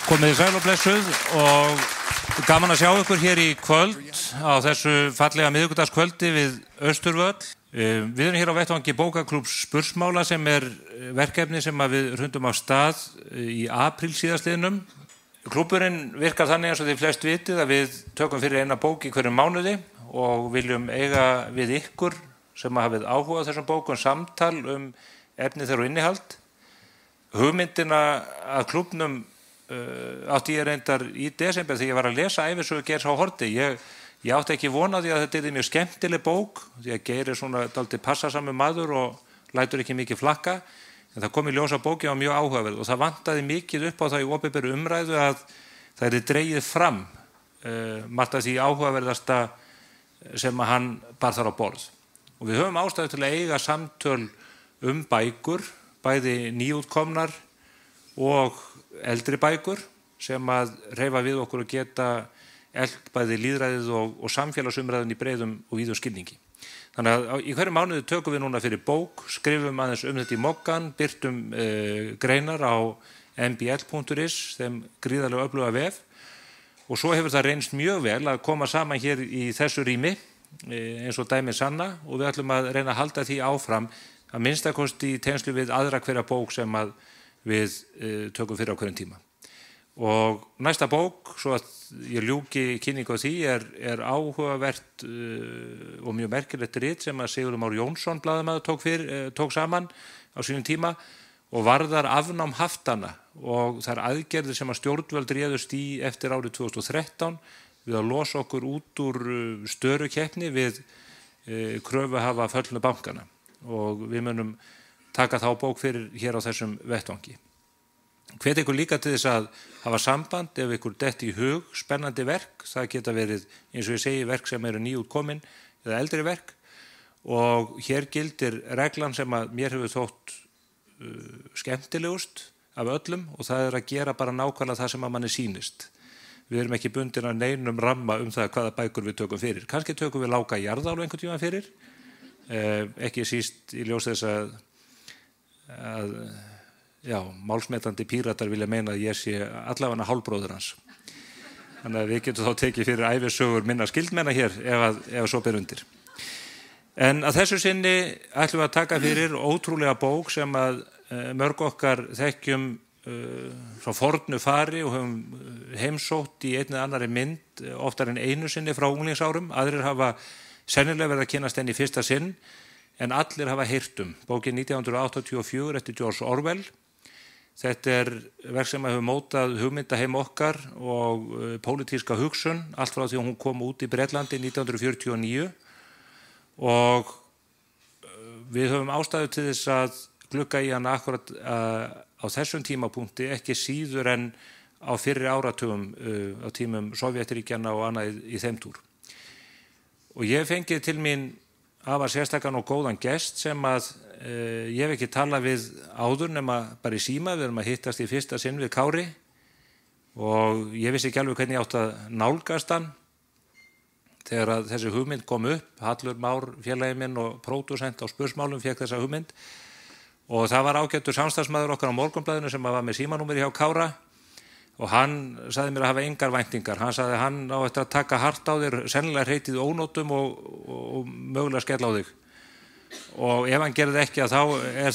Komið sæl og blessuð og gaman að sjá ykkur hér í kvöld á þessu fallega miðvikudagskvöldi við Austurvöll. Við erum hér á vettvangi bókaklúbbs Spursmála sem verkefni sem við hrundum af stað í apríl síðastliðnum. Klúbburinn virkar þannig eins og þið flest vitið að við tökum fyrir eina bók í hverjum mánuði og viljum eiga við ykkur sem hafið áhuga á þessum bókum samtal efni þeirra og innihald. Hugmyndina að klúbbnum átti ég reyndar í desember þegar ég var að lesa ævisögu Geirs H. Haarde. Ég átti ekki von á því að þetta yrði mjög skemmtileg bók því að Geir svona dálítið passasamur maður og lætur ekki mikið flakka. En það kom í ljós að bókin var mjög áhugaverð og það vantaði mikið upp á það í opinberri umræðu að það yrði dregið fram margt af því áhugaverðasta sem að hann bar þar á borð. Og við höfum ástæðu til að eiga samtöl bækur, bæði nýútkomnar og eldri bækur sem að hreyfa við okkur og geta elt bæði lýðræðið og samfélagsumræðun í breiðum og víðum skilningi. Þannig að í hverju mánuði tökum við núna fyrir bók, skrifum aðeins þetta í mokkan, birtum greinar á mbl.is, þeim gríðarlega öfluga vef og svo hefur það reynst mjög vel að koma saman hér í þessu rými eins og dæmið sanna og við ætlum að reyna að halda því áfram að minnstakosti í tengslum við aðra hverja bók sem að við tökum fyrir á hverjum tíma. Og næsta bók, svo að ég ljúki kynningu á því, áhugavert og mjög merkilegt rit sem að Sigurður Már Jónsson blaðamaður tók saman á sínum tíma og varðar afnám haftana og þær aðgerðir sem að stjórnvöld réðust í eftir árið 2013 við að losa okkur út úr störukeppni við kröfuhafa föllnu bankana og við munum taka þá bók fyrir hér á þessum vettvangi. Hvet ykkur líka til þess að hafa samband ef ykkur detti í hug spennandi verk, það geta verið eins og ég segi verk sem eru nýútkomin eða eldri verk og hér gildir reglan sem að mér hefur þótt skemmtilegust af öllum og það að gera bara nákvæmlega það sem að manni sýnist. Við erum ekki bundin að neinum ramma það hvaða bækur við tökum fyrir. Kannski tökum við Láka jarðál einhvern tíma fyrir, ekki síst í ljós þess að málsmetandi píratar vilja meina að ég sé allavega hálfbróðir hans. Þannig að við getum þá tekið fyrir ævisögur minna skildmenna hér ef svo ber undir. En að þessu sinni ætlum við að taka fyrir ótrúlega bók sem að mörg okkar þekkjum frá fornu fari og höfum heimsótt í einni annari mynd oftar en einu sinni frá unglingsárum. Aðrir hafa sennilega verið að kynnast henni í fyrsta sinn en allir hafa heyrt bókin 1984 eftir George Orwell. Þetta verk sem hefur mótað hugmyndaheim okkar og pólitíska hugsun allt frá því að hún kom út í Bretlandi 1949 og við höfum ástæðu til þess að glugga í hana akkurat á þessum tímapunkti ekki síður en á fyrri áratugum á tímum Sovétríkjanna og annað í þeim túr. Og ég fengið til mín afar sérstakan og góðan gest sem að ég hef ekki talað við áður nema bara í síma. Við erum að hittast í fyrsta sinn við Kári og ég vissi ekki alveg hvernig ég átt að nálgast hann þegar að þessi hugmynd kom upp. Hallur Már, félagi minn og pródúsent á Spursmálum fékk þessa hugmynd og það var ágættur samstarfsmaður okkar á Morgunblaðinu sem var með símanúmeri hjá Kára og hann sagði mér að hafa engar væntingar. Hann sagði hann á eftir að taka hart á þér, sennilega hreitið ónótum og mögulega skella á þig. Og ef hann gerði ekki þá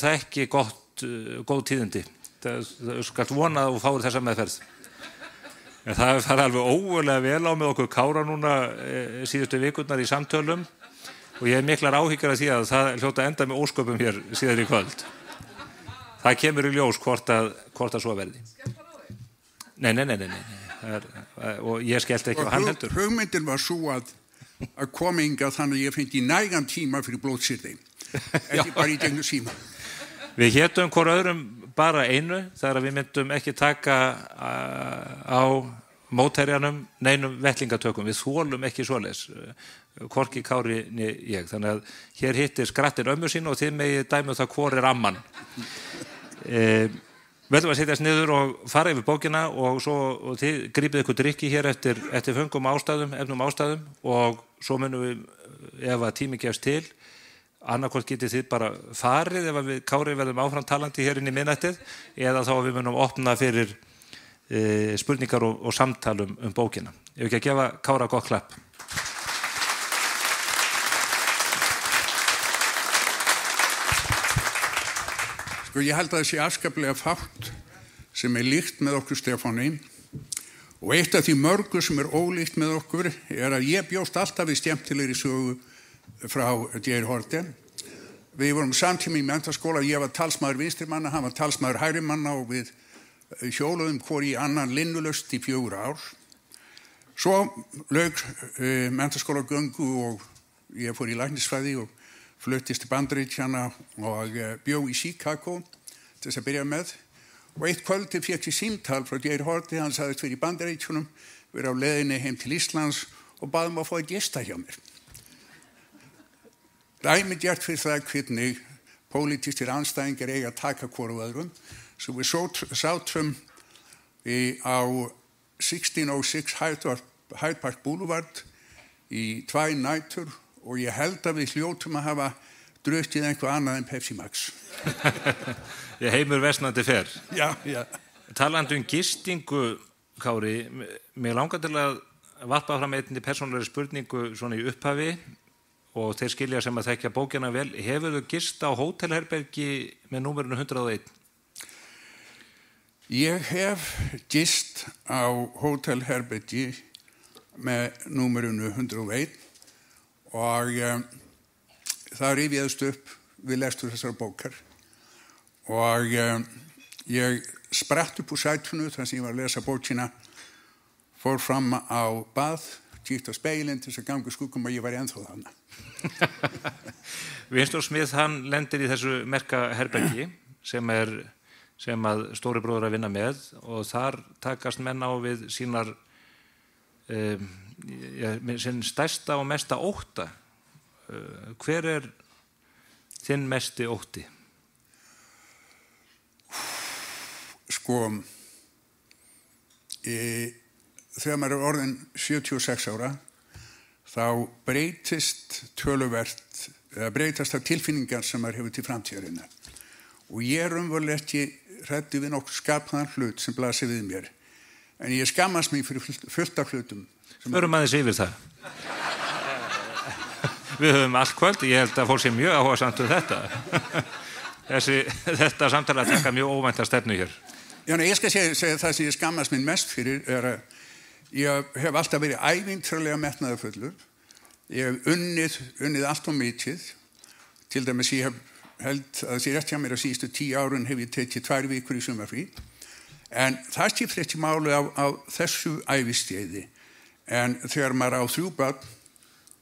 það ekki góð tíðindi. Það skalt vona að þú fáir þessa meðferð. En það farið alveg ógurlega vel á með okkur Kára núna síðustu vikurnar í samtölum og ég miklar áhyggjur af því að það hljóta enda með ósköpum hér síðar í kvöld. Það kemur í ljós hvort að svo verði. Nei. Og ég skellti ekki á hann heldur. Hugmyndin var svo að koma hingað þannig að ég fengi nægan tíma fyrir blótsyrði. Ekki bara í gegnum síma. Við hétum hvor öðrum bara einu þegar við myndum ekki taka á mótherjanum neinum vettlingatökum. Við þolum ekki svoleiðis. Hvorki Kári né ég. Þannig að hér hittir skrattin ömmu sín og þið megið dæmu það hvor amman. Við ætlum að setjast niður og fara yfir bókina og þið grípið ykkur drykki hér eftir efnum ástæðum og svo munum við, ef að tími gefst til, annarkvort getið þið bara farið ef við Kári verðum áfram talandi hér inn í miðnættið eða þá við munum opna fyrir spurningar og samtal bókina. Ef ekki að gefa Kára gott klapp. Sko, ég held að það sé afskaplega fátt sem líkt með okkur Stefáni og eitt af því mörgu sem ólíkt með okkur að ég bjóst alltaf við skemmtilegri sögu frá Geir Haarde. Við vorum samtíma í menntaskóla, ég var talsmaður vinstrimanna, hann var talsmaður hægrimanna og við hjóluðum hvor í annan linnulaust í 4 ár. Svo lauk menntaskólagöngu og ég fór í læknisfræði og fluttist til Bandaríkjanna og bjó í Chicago til þess að byrja með. Og eitt kvöldi fékk ég símtal frá Geir Haarde, hann sagðist fyrir í Bandaríkjunum, verið á leiðinni heim til Íslands og baði að fá að gista hjá mér. Dæmigert fyrir það hvernig pólitískir andstæðingar eiga að taka hvor af öðrum. Svo við sátum á 1606 Hyde Park Boulevard í 2 nætur og ég held að við hljótum að hafa drukkið eitthvað annað en Pepsi Max. Ég heimur versnandi fer. Já. Talandi gistingu, Kári, mér langar til að varpa fram einni persónulegri spurningu svona í upphafi og þeir skilja sem að þekkja bókina vel. Hefur þú gist á hótelherbergi með númerinu 101? Ég hef gist á hótelherbergi með númerinu 101 og það rifjaðist upp við lestur þessar bókar og ég spratt upp úr sætunu þar sem ég var að lesa bókina, fór fram á bað, kíkti á speilin til þess að ganga skuggum að ég var ennþá þarna. Winston Smith, hann lendir í þessu merka herbergi sem að stóri bróður að vinna með og þar takast menn á við sínar sinn stærsta og mesta ótta. Hver þinn mesti ótti? Sko, þegar maður orðin 76 ára, þá breytist töluvert, breytast það tilfinningar sem maður hefur til framtíðarinnar. Og ég raunverulega ekki hræddur við nokkuð skapaðan hlut sem blasir við mér. En ég skammast mig fyrir fullt af hlutum. Förum aðeins yfir það. Við höfum allt kvöld, ég held að fólk sé mjög áhugasamt þetta. Þetta samtala að taka mjög óvænta stefnu hér. Já, ég skal segja það sem ég skammast minn mest fyrir að ég hef alltaf verið ævintýralega metnaðarfullur. Ég hef unnið allt og mikið. Til dæmis ég held að það sé rétt hjá mér að síðustu 10 árun hef ég tekið 2 vikur í sumarfrí. En það skiptir ekki máli á þessu æviskeiði. En þegar maður á 3 börn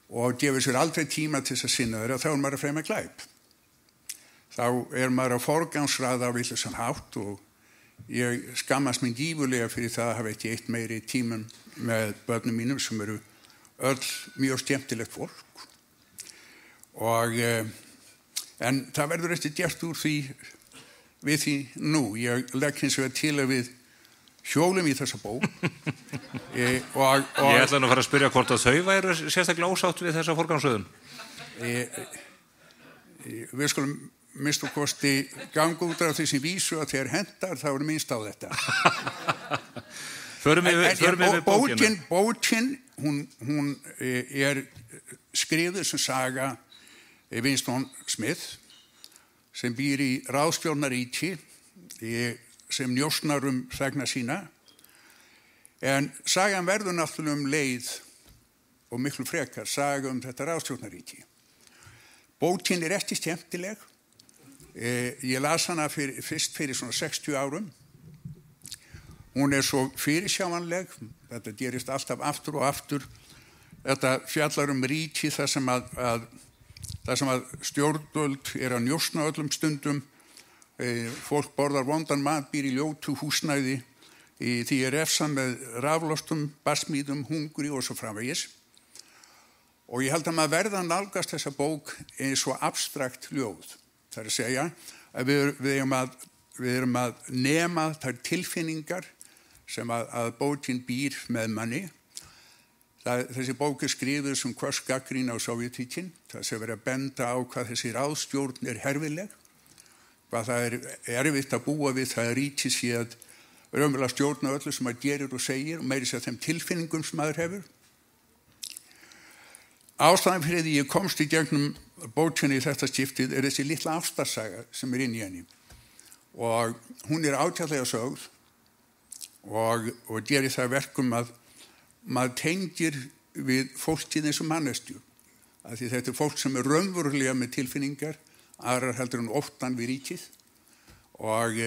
og gefur sér aldrei tíma til þess að sinna þeirra, þá maður að fremja glæp. Þá maður að forgangsraða á villusan hátt og ég skammast mín gífurlega fyrir það að hafa ekki eitt meiri tímum með börnum mínum sem eru öll mjög skemmtilegt fólk. En það verður eftir gert úr því við því nú. Ég legg hins vegar til að við hjólum í þessa bók. Ég ætla nú að fara að spyrja hvort að þau væru sérstaklega ósátt við þessa forgangsröðun. Við skulum minnstu kosti ganga út af þessi vísu að þegar hendar þá minnst á þetta. Förum við bókina. Bókin, hún skrifuð sem saga Winston Smith sem býr í ráðstjórnaríki sem njósnar þegna sína. En sagan verður náttúrulega leið og miklu frekar saga þetta ráðstjórnaríki. Bókin ekki skemmtileg. Ég las hana fyrst fyrir svona 60 árum. Hún svo fyrirsjáanleg. Þetta gerist alltaf aftur og aftur. Þetta fjallar ríki þar sem að stjórnvöld að njósna öllum stundum. Fólk borðar vondan mat, býr í ljótu húsnæði. Því refsað með raflostum, barsmíðum, hungri og svo framvegis. Og ég held að maður verða að nálgast þessa bók eins og abstrakt ljóð. Það að segja að við erum að nema þær tilfinningar sem að bókin býr með manni. Þessi bók skrifuð sem hvers gagnrýni á Sovétríkin. Það sé verið að benda á hvað þessi ráðstjórn herfileg, hvað það erfitt að búa við, það ríki sé raunverulega stjórna öllu sem maður gerir og segir og meiri sér þeim tilfinningum sem maður hefur. Ástæðan fyrir því ég komst í gegnum bókinni í þetta skiptið þessi litla ástarsaga sem inn í henni og hún ágætlega sögð og gerir það verkum að maður tengir við fólkið eins og manneskju af því þetta fólk sem raunverulega með tilfinningar aðrar heldur en óttan við ríkið og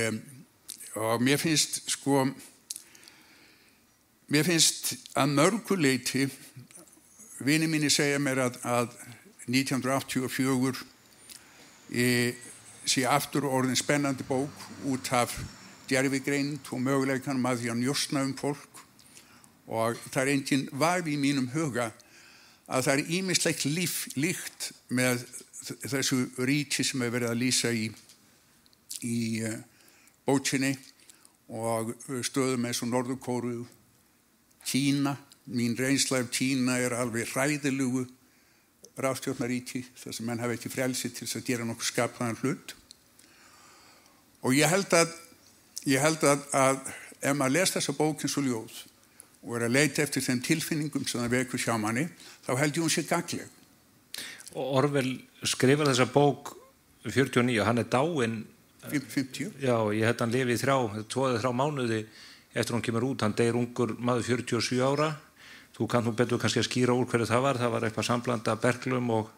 mér finnst að mörgu leyti vinir mínir segja mér að 1984 sé aftur orðin spennandi bók út af gervigreind og möguleikanum að því að njósna fólk og það engin vafi í mínum huga að það ýmislegt líkt með þessu ríki sem verið að lýsa í bókinni og stöðum eins og Norður-Kóreu, Kína. Mín reynsla af Kína alveg hræðilegu ráðstjórnaríki þar sem menn hafa ekki frelsi til þess að gera nokkuð skapaðan hlut. Og ég held að ef maður les þessa bók eins og ljóð og að leita eftir þeim tilfinningum sem það vekur hjá manni, þá held ég hún sé gagnleg. Orwell skrifar þessa bók 49, hann dáinn 50. Já, ég held hann lifi í 2 eða 3 mánuði eftir hún kemur út, hann deyr ungur maður 47 ára. Þú kannt nú betur kannski að skýra úr hverju það var eitthvað samblanda berglum og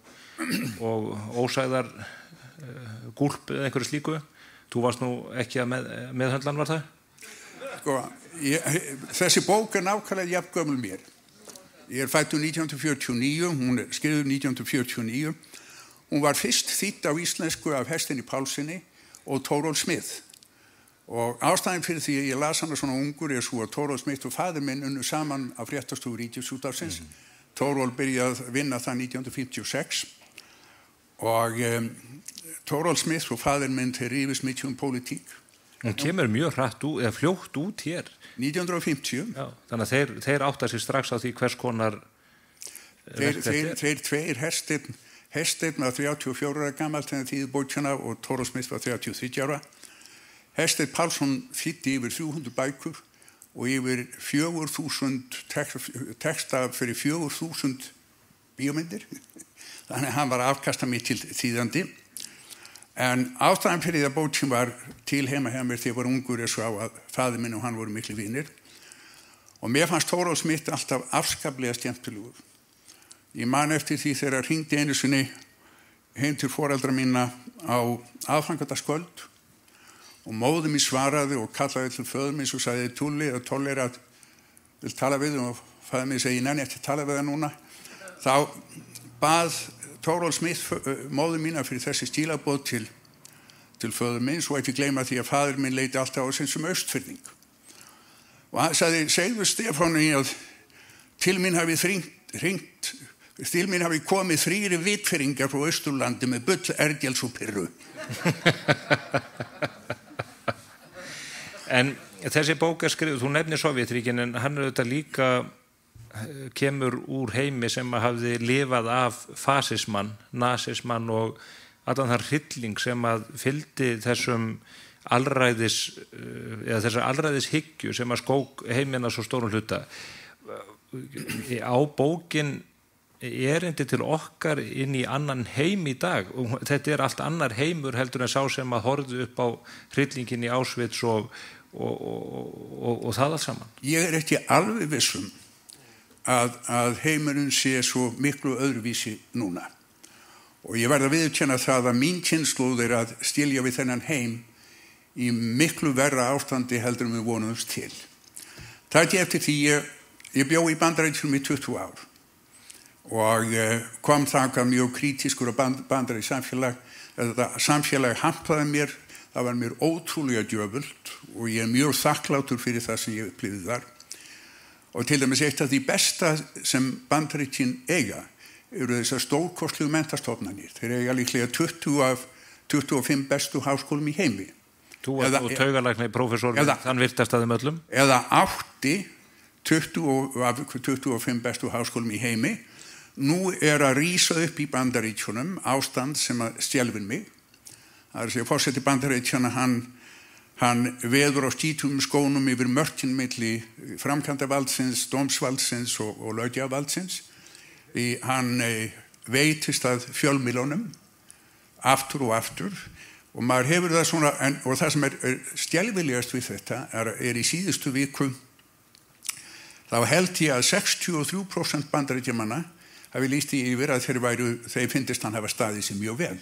ósæðar gúlp eða einhverju slíku. Þú varst nú ekki að meðhöndlan, var það? Sko, þessi bók nákvæmlega jafngömul mér. Ég fæddur 1949, hún skrifuð 1949. Hún var fyrst þýdd á íslensku af Hestinni Pálssyni og Thorold Smith. Og ástæðan fyrir því að ég las hana svona ungur svo að Thorold Smith og faðir minn unnu saman á fréttastofu Ríkisútvarpsins. Thorold byrjaði að vinna það 1956 og Thorold Smith og faðir minn þeir rífist mikið pólitík. Hún kemur mjög hratt út, eða fljótt út hér. 1950. Já, þannig að þeir átta sig strax á því hvers konar Þeir tveir Hersteinn var 34 ára gamall þegar þýðir bókina og Thorold Smith var 33 ára. Hersteinn Pálsson þýddi yfir 300 bækur og yfir 4.000 texta fyrir 4.000 bíómyndir. Þannig að hann var afkastamikil þýðandi. En ástæðan fyrir það bókin var til heima hjá mér þegar ég var ungur svo á að faðir minn og hann voru miklu vinir. Og mér fannst Thorold Smith alltaf afskaplega skemmtilegur. Ég man eftir því þegar hringdi einu sinni heim til foreldra mína á aðfangadagskvöld og móðir mín svaraði og kallaði til föður mín og sagði Tulli að Tolli að vil tala við og faðir mín segi nenni ekki tala við það núna. Þá bað Thorold Smith móðir mína fyrir þessi stílabóð til föður mín svo ekki gleyma því að faðir mín leiti alltaf á sinn sem austfirðing. Og hann sagði segðu Stefáni að til mín hafi komið 3 vitfirringar frá Austurlandi með bull, ergels og pirru. En þessi bók skrifuð, þú nefnir Sovétríkin en hann auðvitað líka kemur úr heimi sem hafði lifað af fasismann, nasismann og allan þar hrylling sem fylgdi þessum þessar alræðishyggju sem skók heimina svo stórum hluta. Á bókin erindi til okkar inn í annan heim í dag og þetta allt annar heimur heldur en sá sem horfði upp á hryllingin í Auschwitz og það allt saman. Ég ekki alveg vissum að heimurinn sé svo miklu öðruvísi núna og ég verð að viðurkenna það að mín kynslóð að stílja við þennan heim í miklu verra ástandi heldur en við vonumst til. Það ekki eftir því ég bjó í Bandaríkjunum í 20 ár og kom þangað mjög kritískur á bandarískt samfélag. Þetta samfélag hampaði mér, það var mér ótrúlega djöfult og ég mjög þakklátur fyrir það sem ég upplifði þar. Og til dæmis eitt af því besta sem Bandaríkin eiga eru þessar stórkostlegu menntastofnanir. Þeir eiga líklega 20 af 25 bestu háskólum í heimi. Þú og taugalækni prófessor þann virtast að þeim öllum? Eða 20 af 25 bestu háskólum í heimi. Nú að rísa upp í Bandaríkjunum ástand sem skelfir mig. Það að forseti Bandaríkjana, Hann veður á skítum skónum yfir mörkin milli framkvæmdarvaldsins, dómsvaldsins og löggjafarvaldsins. Hann veitist að fjölmiðlunum aftur og aftur og maður hefur það svona, og það sem skelfilegast við þetta er í síðustu viku, þá held ég að 63% Bandaríkjamanna hafi lýst því yfir að þeir finnist hann hafa staðið sig mjög vel.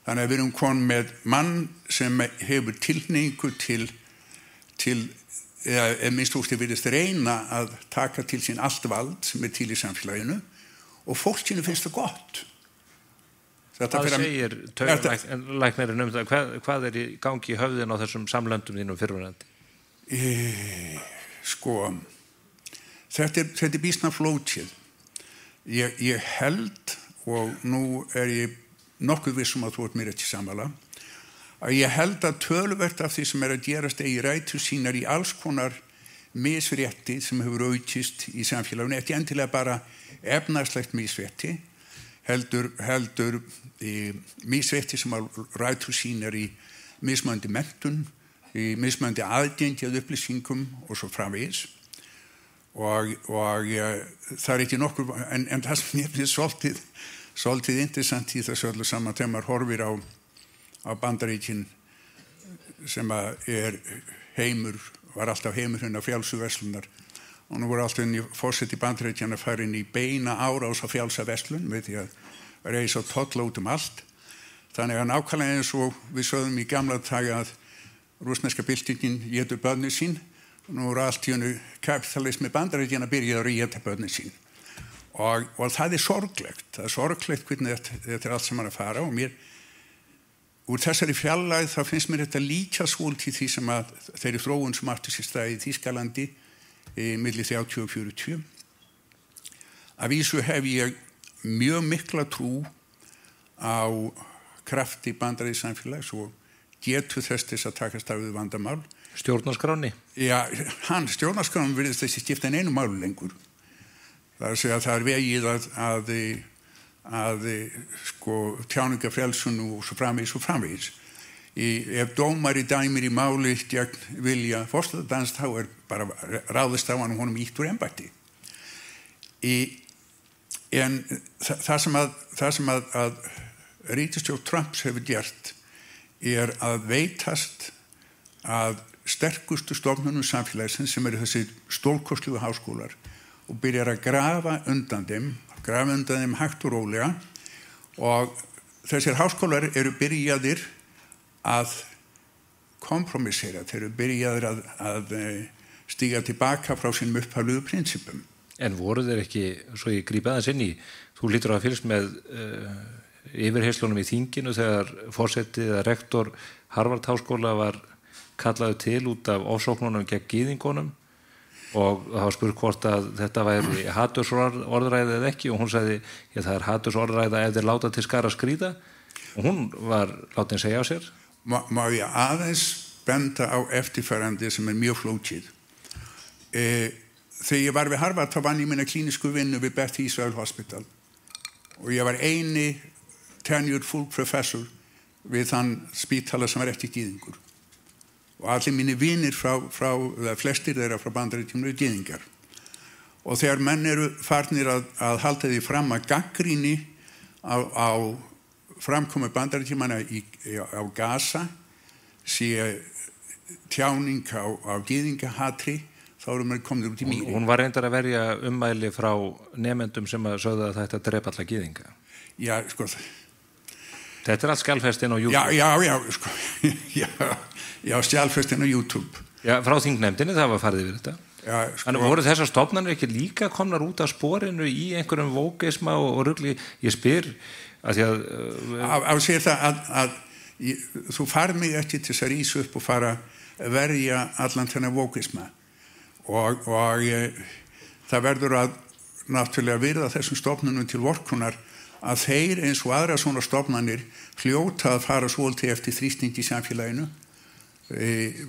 Þannig að við erum konum með mann sem hefur tilhneigingu eða minnst úrstu virðist reyna að taka til sín allt vald sem til í samfélaginu og fólkinu finnst það gott. Hvað segir taugalæknirinn um það? Hvað í gangi í höfðin á þessum samlöndum þínum fyrrverandi? Þetta býsna flókið. Ég held, og nú ég nokkuð vissum að þú ert mér ekki sammála, að ég held að töluvert af því sem að gerast eigi rætur sínar í alls konar misrétti sem hefur aukist í samfélaginu, ekki endilega bara efnahagslegt misrétti, heldur misrétti sem að rætur sínar í mismunandi menntun, í mismunandi aðgengi að upplýsingum og svo framvegis. Og það ekki nokkur, en það sem ég finnst svolítið interessant í þessu öllu saman þegar maður horfir á Bandaríkin sem var alltaf heimur hérna frjálsu verslunar og nú voru alltaf forseti Bandaríkjanna að fara inn í beina árás á frjálsa verslun með því að reisa tolla út allt. Þannig að nákvæmlega eins og við sögðum í gamla daga að rússneska byltingin étur börnin sín, nú voru allt í hennu kapitalismi Bandaríkjanna byrjaði að éta börnin sín. Og það sorglegt. Það sorglegt hvernig þetta allt saman að fara og mér úr þessari fjarlægð þá finnst mér þetta líka svolítið því sem að þeirri þróun sem átti sér stað í Þýskalandi milli 30 og 40. Að vísu hef ég mjög mikla trú á krafti bandarísks samfélags og getu þess að takast af við vandamál. Stjórnarskráni? Já, stjórnarskráni virðist þessi skipta einu máli lengur. Það að segja að það vegið að tjáningafrelsun og svo framvegis. Ef dómari dæmir í máli gegn vilja forsetans þá bara ráðist á hann og honum ítt úr embætti. En það sem að ríkisstjórn Trumps hefur gert að veitast að sterkustu stofnunum samfélagsins sem þessi stórkostlegu háskólar og byrjar að grafa undan þeim hægt og rólega og þessir háskólar eru byrjaðir að kompromissera, þeir eru byrjaðir að stíga tilbaka frá sínum upphaflegu prinsipum. En voru þeir ekki, svo ég grípa aðeins inn í, þú lítur að fylgst með yfirheyslunum í þinginu þegar forseti eða rektor Harvard háskóla var kallaður til út af ofsóknunum gegn gyðingunum og það var spurt hvort að þetta væri hatursorðræði eða ekki og hún sagði, það hatursorðræða ef þeir láta til skara skríða og hún var látin segja á sér. Má ég aðeins benda á eftirfarandi sem mjög flókið. Þegar ég var við Harvard þá vann ég minna klínisku vinnu við Beth Israel Hospital og ég var eini tenured full professor við þann spítala sem var ekki gyðingur og allir mínir vinir flestir þeirra frá Bandaríkjunum eru gyðingar og þegar menn eru farnir að halda því fram að gagnrýni á framkomu Bandaríkjumanna á Gaza sé tjáning á gyðingahatri þá erum við komin út í mýri. Hún var reyndar að verja ummæli frá nemendum sem að sögðu að þetta drepa alla gyðinga. Já, sko. Þetta allt skjalfest inn á YouTube. Já, skjalfest inn á YouTube. Já, frá þingnefndinni það var farið yfir þetta. Já, Þannig voru þessar stofnanir ekki líka komnar út af sporinu í einhverjum vókisma og rugli. Ég spyr að því að segir það að þú farið mig ekki til þess að rísa upp og fara að verja allan þennan vókisma. Og það verður að náttúrulega virða þessum stofnunum til vorkunnar að þeir eins og aðra svona stofnanir hljóta að fara svolítið eftir þrýstingi í samfélaginu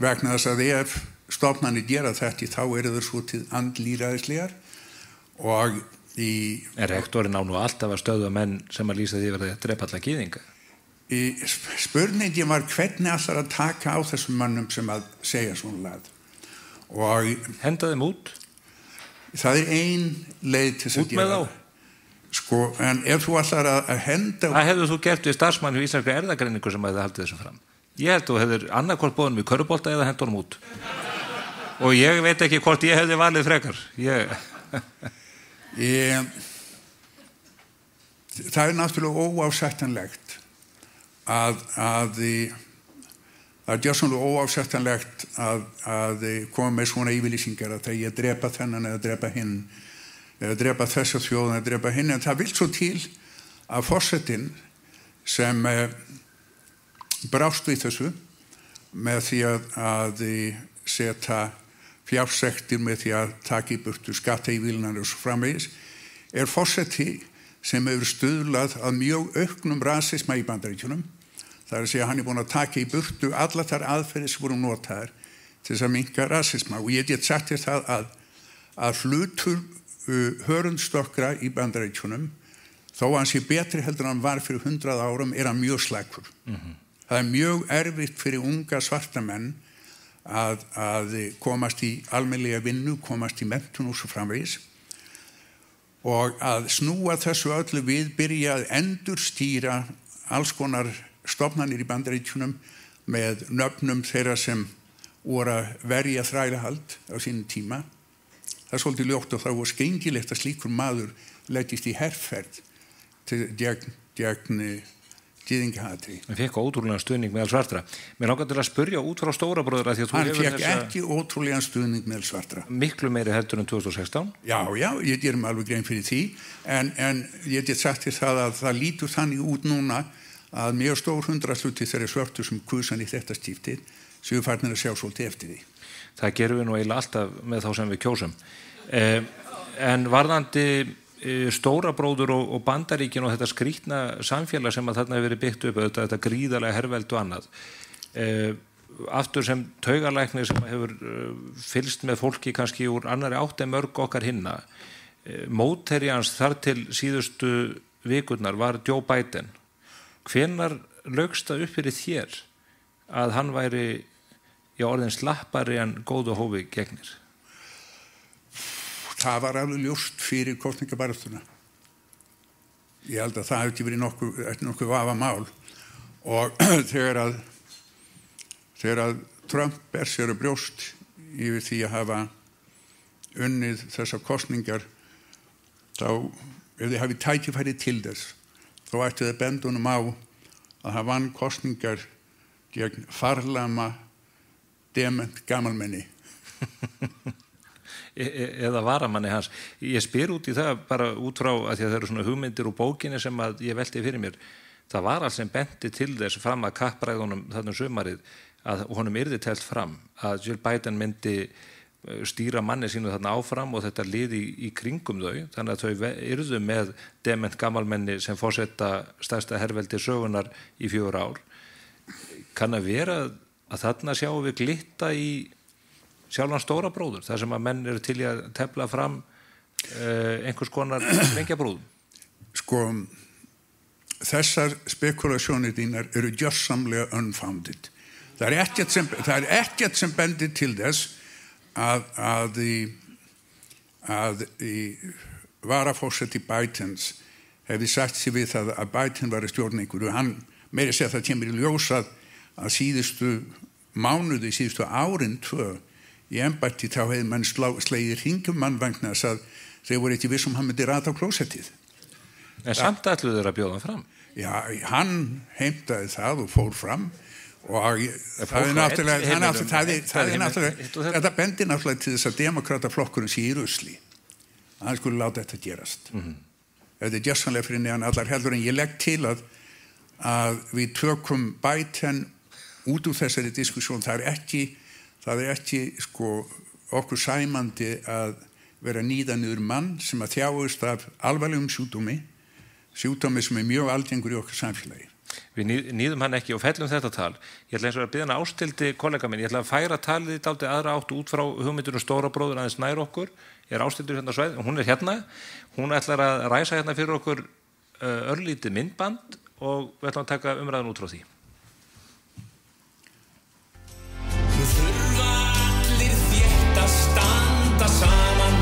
vegna þess að ef stofnanir gera þetta þá eru þau svolítið andlýræðislegar og En rektorinn á nú alltaf að stöðva menn sem að lýsa því verði að drepa alla gyðinga. spurningin var hvernig allar að taka á þessum mönnum sem að segja svona lagað. Og henda þeim út? Það ein leið til þess að gera það. Sko, en ef þú allar að henda... Það hefur þú gert við starfsmann í Íslenskri erfðagreiningu sem hefði haldið þessu fram. Ég held þú hefur annarkvort boðin við körfubolta eða henda honum út. Og ég veit ekki hvort ég hefði valið frekar. Það náttúrulega óásættanlegt að það er gjörsamlega óásættanlegt að koma með svona yfirlýsingar að það ég drepa þennan eða drepa hinn eða drepa þessa þjóð eða drepa hinn, en það vil svo til að forsetinn sem brást við þessu með því að setja fjársektir með því að taka í burtu skattaívilnanir og svo framvegis, forseti sem hefur stuðlað að mjög auknum rasisma í Bandaríkjunum. Það að segja að hann búin að taka í burtu alla þær aðferðir sem voru notaðar til þess að minnka rasisma. Og ég get sagt þér það að hlutur hörundstokkra í Bandaríkjunum, þó að hann sé betri heldur en hann var fyrir 100 árum, hann mjög slakur. Það er mjög erfitt fyrir unga svarta menn að komast í almennilega vinnu, komast í menntun og svo framvegis. Og að snúa þessu öllu við, byrja að endurstýra alls konar stofnanir í Bandaríkjunum með nöfnum þeirra sem voru að verja þrælahald á sínum tíma. Það er svolítið ljótt og það var skengilegt að slíkur maður leggist í herferð gegn gyðingahatri. Hann fekk ótrúlegan stuðning meðal svartra. Mér langar til að spyrja út frá Stóra bróður að því að þú hefur þessa... Hann fekk ekki ótrúlegan stuðning meðal svartra. Miklu meiri heldur en 2016? Já, ég gerum alveg grein fyrir því, en ég get sagt þér það að það lítur þannig út núna að mjög stór 100% þeirri svörtu sem kusan í þetta skiptið séu farnir að sjá svolítið eftir því. Það gerum við nú eiginlega alltaf með þá sem við kjósum. En varðandi Stóra bróður og Bandaríkin og þetta skrýtna samfélag sem að þarna hefur verið byggt upp, þetta gríðarlega herveldi og annað. Aftur sem taugalæknir sem hefur fylgst með fólki kannski úr annari átt en mörg okkar hinna. Mótherji hans þar til síðustu vikurnar var Joe Biden. Hvenær laugst það upp fyrir þér að hann væri orðin slappari en góðu hófi gegnir? Það var alveg ljóst fyrir kosningabarátuna. Ég held að það hefði verið nokkuð vafa mál. Og þegar að Trump ber sér að brjóst yfir því að hafa unnið þessar kosningar, þá ef þið hafið tækifæri til þess, þá ætti það bendunum á að hann vann kosningar gegn farlama dement gamalmenni. Eða varamanni hans. Ég spyr út í það bara út frá að því að það eru svona hugmyndir úr bókinni sem að ég velti fyrir mér. Það var alls sem benti til þess fram að kappræðunum þarna sumarið að honum yrði telt fram að Jill Biden myndi stýra manni sínu þarna áfram og þetta liði í kringum þau, þannig að þau yrðu með dement gamalmenni sem forseta stærsta herveldi sögunar í 4 ár. Kann að vera að þarna sjáum við glitta í sjálfan Stóra bróður, þar sem að menn eru til í að tefla fram einhvers konar drengjabrúðum? Sko, þessar spekulasjónir þínar eru gjörsamlega unfounded. Það er ekkert sem bendir til þess að varaforseti Bidens hefði sagt sér við það að Biden var að stjórna einhverju. Hann meira segja það kemur í ljós að síðustu mánuði, síðustu árin 2 í embætti þá hefði mann slegið hringum mann vegna þess að þeir voru ekki viss hann myndi rata á klósettið. En samt ætluðu þeir að bjóða hann fram? Já, hann heimtaði það og fór fram og það er náttúrulega þetta bendir náttúrulega til þess að demokrataflokkurinn sé í rusli. Hann skulle láta þetta gerast. Þetta er gjörsamlega fyrir neðan allar heldur en ég legg til að við tökum Biden út úr þessari diskussjón. Það er ekki sko okkur sæmandi að vera nýða niður mann sem að þjáist af alvarlegum sjúkdómi sem er mjög algengur í okkar samfélagi. Við nýðum hann ekki og fellum þetta tal. Ég ætla eins og að biðja hann Ásthildi kollega minn, ég ætla að færa talið dálítið aðra átt út frá hugmyndinu Stóra bróður aðeins nær okkur. Ég er Ásthildur hérna á sveið, hún er hérna. Hún ætlar að ræsa hérna fyrir okkur örlítið myndband og við ætlum að taka umræðan út frá því. Nú þurfa allir þétt að standa saman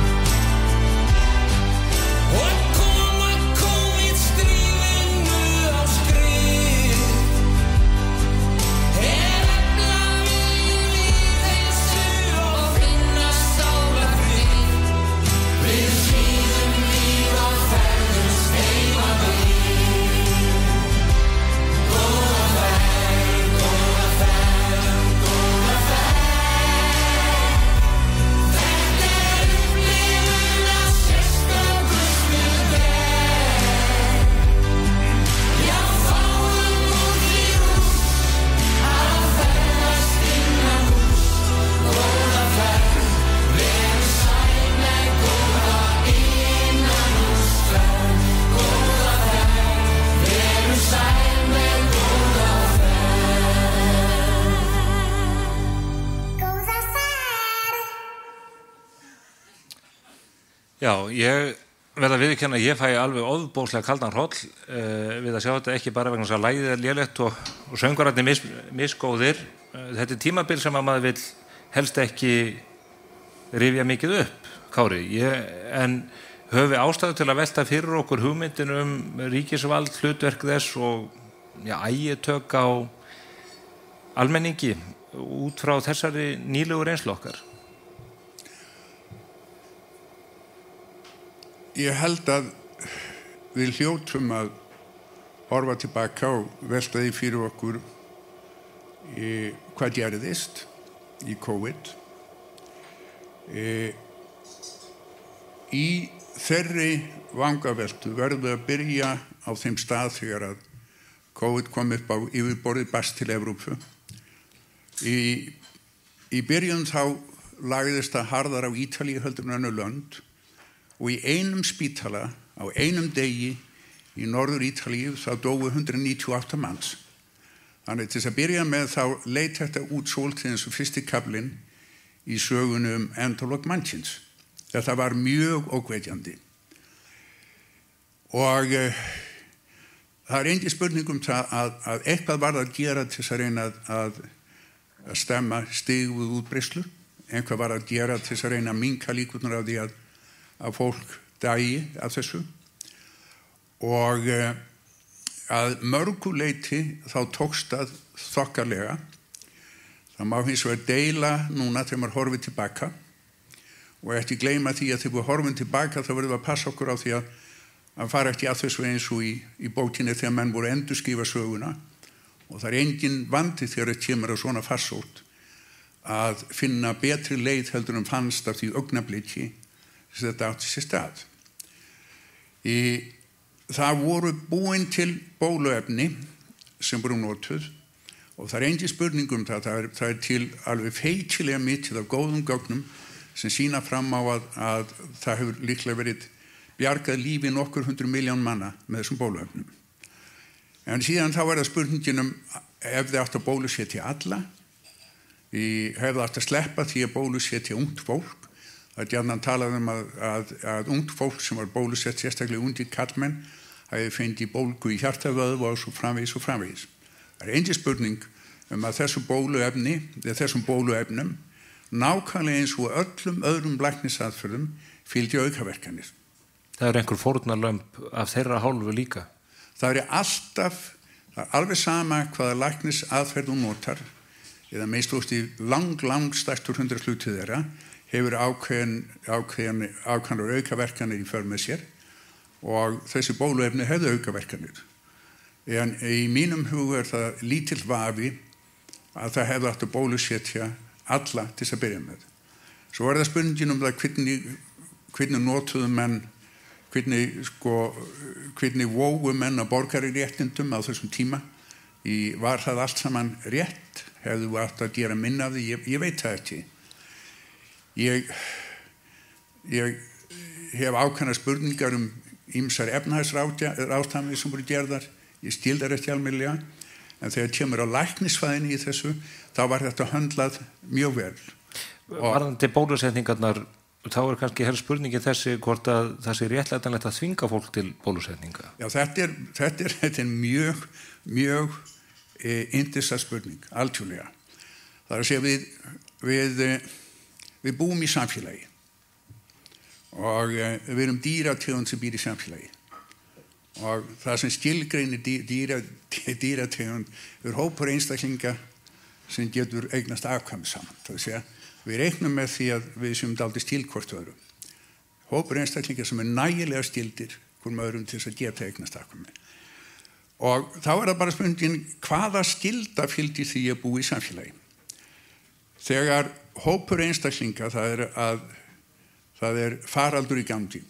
og koma COVID-stríðinu á skrið. Efla lýðheilsu og finna sálarfrið. Við hlýðum líf á ferðum steima við. Góða ferð, góða ferð, góða ferð. Þetta upplifun af sérstöku smuðberg. Já, fáum út í rúst að ferðast innan hús. Góða ferð, veru sæl með góða innanhúsferð. Góða ferð, veru sæl með góða ferð. Góða ferð. Já, ég verð að viðurkenna að ég fæ alveg ofboðslega kaldan hroll við að sjá þetta, ekki bara vegna þess að lagið er lélegt og söngvararnir misgóðir. Þetta er tímabil sem að maður vill helst ekki rifja mikið upp, Kári. En höfum við ástæðu til að velta fyrir okkur hugmyndin ríkisvald, hlutverk þess og ægitök á almenningi út frá þessari nýlegu reynslu okkar? Ég held að við hljótum að horfa tilbaka og velta því fyrir okkur hvað gerðist í COVID. Í þeirri vangaveltu verðum við að byrja á þeim stað þegar að COVID kom upp á yfirborðið, barst til Evrópu. Í byrjun þá lagðist það harðar á Ítalíu heldur en önnur lönd og í einum spítala á einum degi í norður Ítalíu þá dóu 198 manns. Þannig til þess að byrja með þá leit þetta út svolítið eins og fyrsti kaflinn í sögunum endalok mannsins. Þetta var mjög óhvetjandi. Og það er engin spurning það að eitthvað var að gera til þess að reyna að stemma stigið útbreiðslu. Eitthvað var að gera til þess að reyna að minnka líkurnar á því að fólk dæi af þessu. Og að mörgu leyti þá tókst það þokkalega. Það má hins vegar deila núna þegar maður horfir tilbaka og ekki gleyma því að þegar við horfum tilbaka þá verðum við að passa okkur á því að fara ekki að þessu eins og í bókinni þegar menn voru endurskrifa söguna og það er engin vandi þegar þetta kemur á svona farsótt að finna betri leið heldur en fannst af því augnabliki sem þetta átti sér stað. Það voru búin til bóluefni sem voru notuð og það er engin spurning það er til alveg feikilega mikið af góðum gögnum sem sýna fram á að það hefur líklega verið bjargað lífi nokkur 100 miljón manna með þessum bóluefnum. En síðan þá er það spurningin ef þið átt að bólusetja alla, hefði átt að sleppa því að bólusetja ungt fólk. Það er gjarnan talað að ungt fólk sem var bólusett, sérstaklega ungir karlmenn, hafi fengið bólgu í hjartavöðva og svo framvegis. Það er engin spurning að þessum bóluefnum nákvæmlega eins og öllum öðrum læknisaðferðum fylgdi aukaverkanir. Það er einhver fórnarlömb af þeirra hálfu líka? Það er alveg sama hvaða læknisaðferð hún notar, eða meðstóst í langstærstur 100 hluti þeirra, hefur ákveðnar aukaverkanir í för með sér og þessi bóluefni hefðu aukaverkanir. En í mínum huga er það lítill vafi að það hefði átt að bólusetja alla til þess að byrja með. Svo er það spurningin það hvernig notuðu menn, hvernig vógu menn að borgari réttindum á þessum tíma. Var það allt saman rétt? Hefðu átt að gera minna af því? Ég veit það ekki. Ég hef ákveðnar spurningar ýmsar efnahagsráðstafanir sem voru gerðar. Ég skil það ekki almennilega, en þegar kemur á læknisfræðinni í þessu, þá var þetta höndlað mjög vel. Varðandi bólusetningarnar, þá kannski helst spurningin þessi hvort að það sé réttlætanlegt að þvinga fólk til bólusetninga. Já, þetta er mjög interessant spurning, algjörlega. Það að segja við búum í samfélagi og við erum dýrategund sem býr í samfélagi og það sem skilgreinir dýrategund hópur einstaklinga sem getur eignast afkvæmi saman. Það að segja, við reiknum með því að við séum dálítið skyld hvort öðrum. Hópur einstaklinga sem nægilega skyldir hvorum öðrum til þess að geta eignast afkvæmi. Og þá það bara spurningin, hvaða skylda fylgdi því að búa í samfélagi? Þegar hópur einstaklinga, það er faraldur í gangi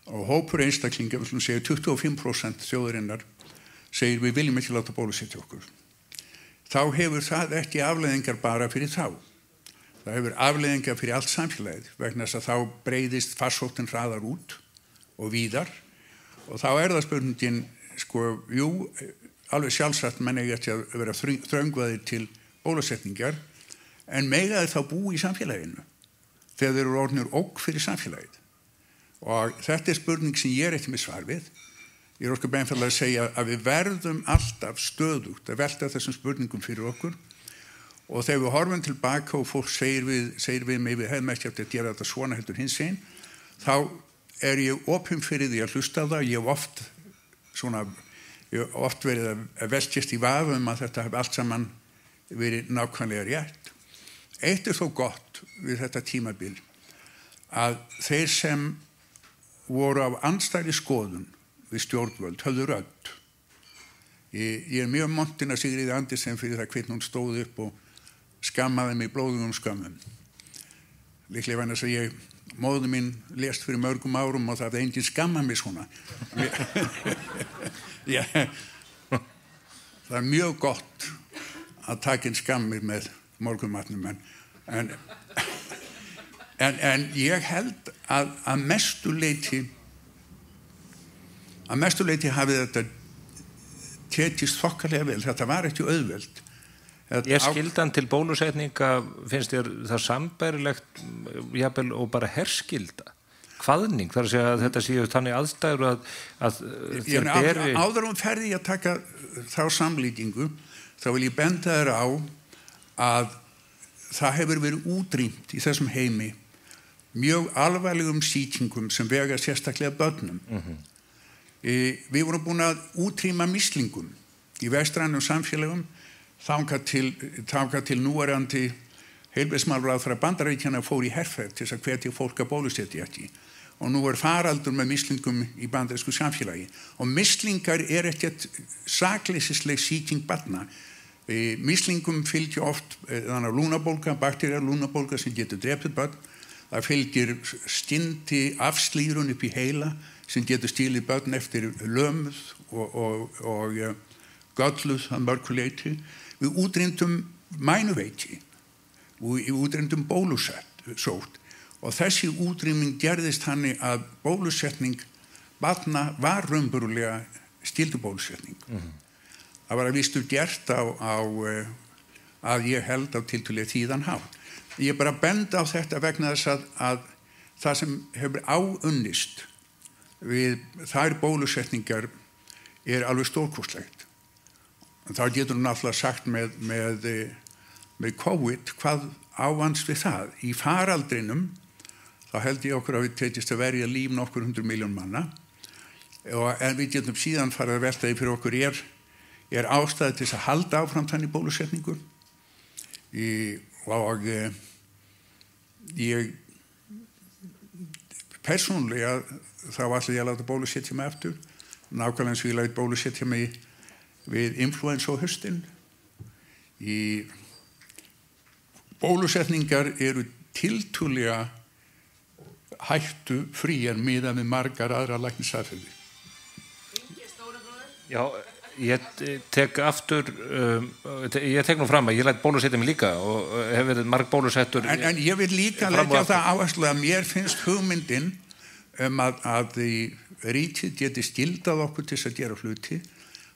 og hópur einstaklinga, við slúum segja 25% þjóðarinnar segir við viljum ekki láta bólusetja okkur. Þá hefur það ekki afleiðingar bara fyrir þá. Það hefur afleiðingar fyrir allt samfélagið vegna þess að þá breiðist farsóttin hraðar út og víðar og þá það spurningin, alveg sjálfsagt menn eiga ekki að vera þröngvaðir til bólusetningar en mega þeir þá búi í samfélaginu þegar þeir eru orðnir ógn fyrir samfélagið. Og þetta spurning sem ég ekki með svar við. Ég ósköp einfaldlega að segja að við verðum alltaf stöðugt að velta þessum spurningum fyrir okkur og þegar við horfum tilbaka og fólk segir við mig við hefum ekki eftir að gera þetta svona heldur hins einn, þá ég opinn fyrir því að hlusta á það. Ég hef oft verið að velkjast í vafa að þetta hef allt saman verið nákvæmlega rétt. Eitt þó gott við þetta tímabil að þeir sem voru af andstæðri skoðun við stjórnvöld höfðu rödd. Ég mjög montin að Sigríði Andersen fyrir það hvernig hún stóð upp og skammaði mig blóðugum skömmum. Líklega vegna þess að móðir mín lést fyrir mörgum árum og það enginn skammað mig svona. Það mjög gott að taka inn skammir með morgunmatnum en ég held að mestu leyti hafi þetta tekist þokkalega vel. Þetta var ekki auðvelt. Skyldan til bólusetninga, finnst þér það sambærilegt jafnvel og bara herskylda? Hvaðning, þar að segja að þetta séu þannig aðstæður að þér beri... Áður ferði ég að taka þá samlíkingu, þá vil ég benda þér á að það hefur verið útrýmt í þessum heimi mjög alvarlegum sýkingum sem vega sérstaklega börnum. Við vorum búin að útrýma mislingum í vestrænum samfélagum þangað til núverandi heilbrigðismálaráðherra Bandaríkjanna fór í herferð til að hvetja fólk að bólusetja ekki. Og nú faraldur með mislingum í bandarísku samfélagi. Og mislingar ekkert sakleysisleg sýking barna. Mislingum fylgir oft lúnabólga, bakteríar lúnabólga sem getur drepið börn. Það fylgir skyndi afslírun upp í heila sem getur stílið börn eftir lömuð og gölluð að mörgu leyti. Við útrýmdum mænuveiki og við útrýmdum bólusótt og þessi útrýming gerðist þannig að bólusetning barna var raunverulega skyldubólusetning. Það var að vístu gert að ég held á tiltölulega tíðan hátt. Ég bara benda á þetta vegna þess að það sem hefur áunnist við þær bólusetningar alveg stórkostlegt. Þá getur hún alltaf sagt með COVID hvað ávans við það. Í faraldrinum þá held ég okkur að við tekist að verja líf nokkur 100 miljón manna en við getum síðan farið að velta því fyrir okkur ástæði til þess að halda áfram þannig bólusetningu og ég persónulega þá ætla ég að láta bólusetja mig aftur nákvæmlega eins og ég læt bólusetja mig við influensa á haustin. Bólusetningar eru tiltölulega hættu fríar miðað við margar aðra læknisaðferðir. Já, ég tek aftur ég tek nú fram að ég læt bólusetja mig líka og hef verið marg bólusettur en ég vil líka leggja það áherslu að mér finnst hugmyndin að ríkið geti skyldað okkur til að gera hluti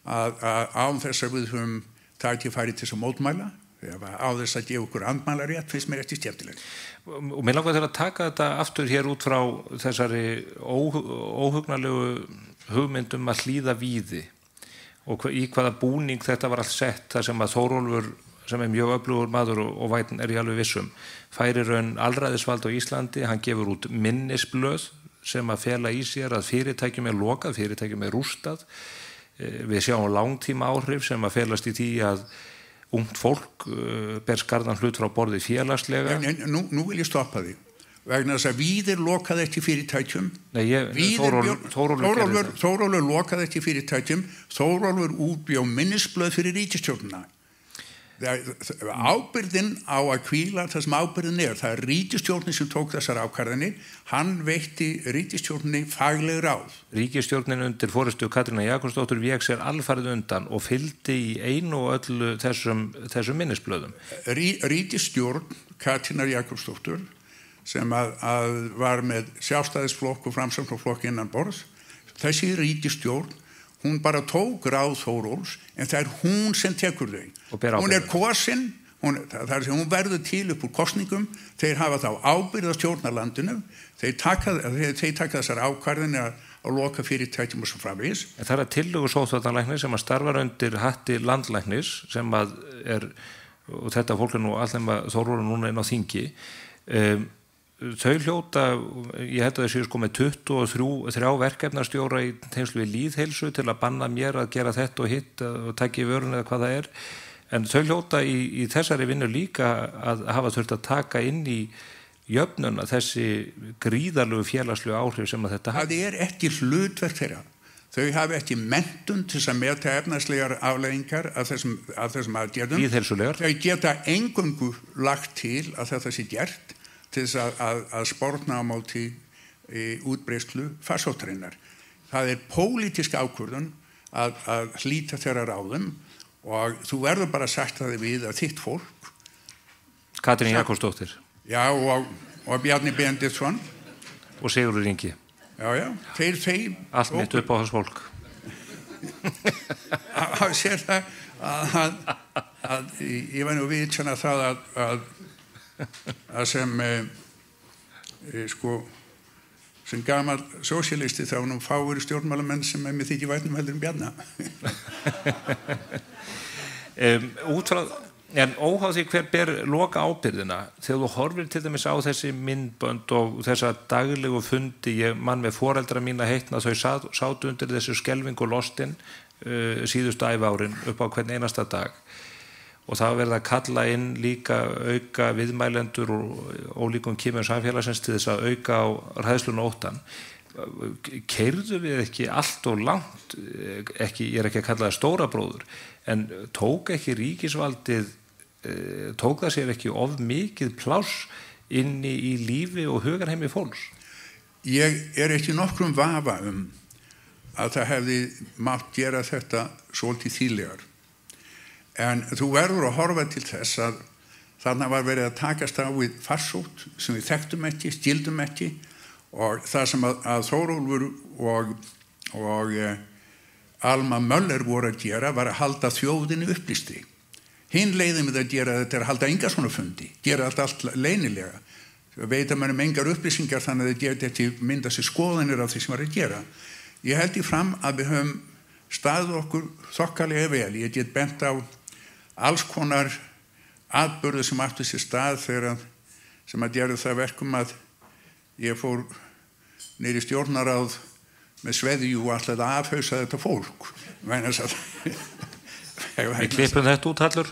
að án þess að við höfum tækifæri til að mótmæla á þess að gefa okkur andmælarétt finnst mér ekki skemmtilegt. Og mér langar til að taka þetta aftur hér út frá þessari óhugnalegu hugmyndum að hlýða víði og í hvaða búning þetta var allt sett, þar sem að Þórólfur, sem mjög öflugur maður og væn ég alveg vissum, færir raun alræðisvald á Íslandi, hann gefur út minnisblöð sem að fela í sér að fyrirtækjum lokað, fyrirtækjum rústað. Við sjáum langtíma áhrif sem að felast í því að ungt fólk ber skarðan hlut frá borði félagslega. Nú vil ég stoppa því. Vegna þess að Víðir lokaði ekki fyrirtækjum. Nei, Þórólfur lokaði ekki fyrirtækjum. Þórólfur útbjó minnisblöð fyrir ríkisstjórnina. Ábyrgðin á að hvíla það sem ábyrgðin það er ríkisstjórnin sem tók þessar ákvarðanir, hann veitti ríkisstjórninni fagleg ráð. Ríkisstjórnin undir forystu Katrínar Jakobsdóttur vék sér alfarið undan og fylgdi í einu og öllu þessum minnisblöðum. Ríkisstjórn Katrínar Jakobsdóttur sem að var með Sjálfstæðisflokk og Framsóknarflokk innan borðs, þessi ríkisstjórn hún bara tók ráð Þórólfs, en það hún sem tekur þau. Hún kosin, hún verður til upp úr kosningum, þeir hafa þá ábyrgð á stjórnarlandinu, þeir taka þessar ákvarðanir að loka fyrirtækjum og svo framvegis. En það tillögu sóttvarnalæknis sem að starfar undir hatti landlæknis, sem að og þetta fólk nú allir með Þórólfur núna inn á þingi, þau hljóta, ég held að þessi sko með 23 verkefnastjóra í tengslu við lýðheilsu til að banna mér að gera þetta og hitt og taka í vörun eða hvað það en þau hljóta í þessari vinnu líka að hafa þurft að taka inn í jöfnuna þessi gríðarlegu félagslegu áhrif sem að þetta það ekki hlutverk þeirra. Þau hafa ekki menntun til að meta efnaðslegar afleiðingar af þessum aðgerðum. Lýðheilsulegar. Þau geta eingöngu lagt til að þetta sé gert til þess að sporna á móti útbreiðslu farsóttarinnar. Það pólitísk ákvörðun að hlíta þeirra ráðum og þú verður bara sagt það við að þitt fólk. Katrín Jakobsdóttir. Já, og Bjarni Benediktsson. Og Sigurður Ingi. Já, þeir allt mitt upp á hans fólk. Að sér það að ég var nú viðkjanna það að sem sem gamal sósíalisti þá nú fáir stjórnmálamenn sem með þykir vætnum heldur Bjarna. Út frá en óháð því hver ber loka ábyrgðina þegar þú horfir til dæmis á þessi myndbönd og þessa daglegu fundi, ég mann með foreldra mína heitna, þau sátu undir þessu skelfingu lostin síðustu æviárin upp á hvern einasta dag og það verið að kalla inn líka auka viðmælendur og ólíkum kýmum samfélagsins til þess að auka á hræðsluna óttan. Keyrðu við ekki allt og langt, ég er ekki að kalla það stóra bróður, en tók ekki ríkisvaldið, tók það sér ekki of mikið pláss inni í lífi og hugarheimi fólks? Ég er ekki nokkrum vafa að það hefði mátt gera þetta svolítið þýðlegar. En þú verður að horfa til þess að þarna var verið að takast á við farsótt sem við þekktum ekki, skildum ekki og það sem að Þórólfur og Alma Möller voru að gera var að halda þjóðinni upplýstri. Hinn leiðin við að gera þetta er að halda enga svona fundi, gera allt leynilega. Veita mönnum engar upplýsingar þannig að þau geta ekki mynda sér skoðanir af því sem var að gera. Ég held í fram að við höfum staðið okkur þokkalega vel. Ég get bent á alls konar atburðu sem áttu sér stað sem að gera það verkum að ég fór niður í stjórnaráð með sveðju og alltaf að afhausa þetta fólk. Við klippum þetta út, Hallur?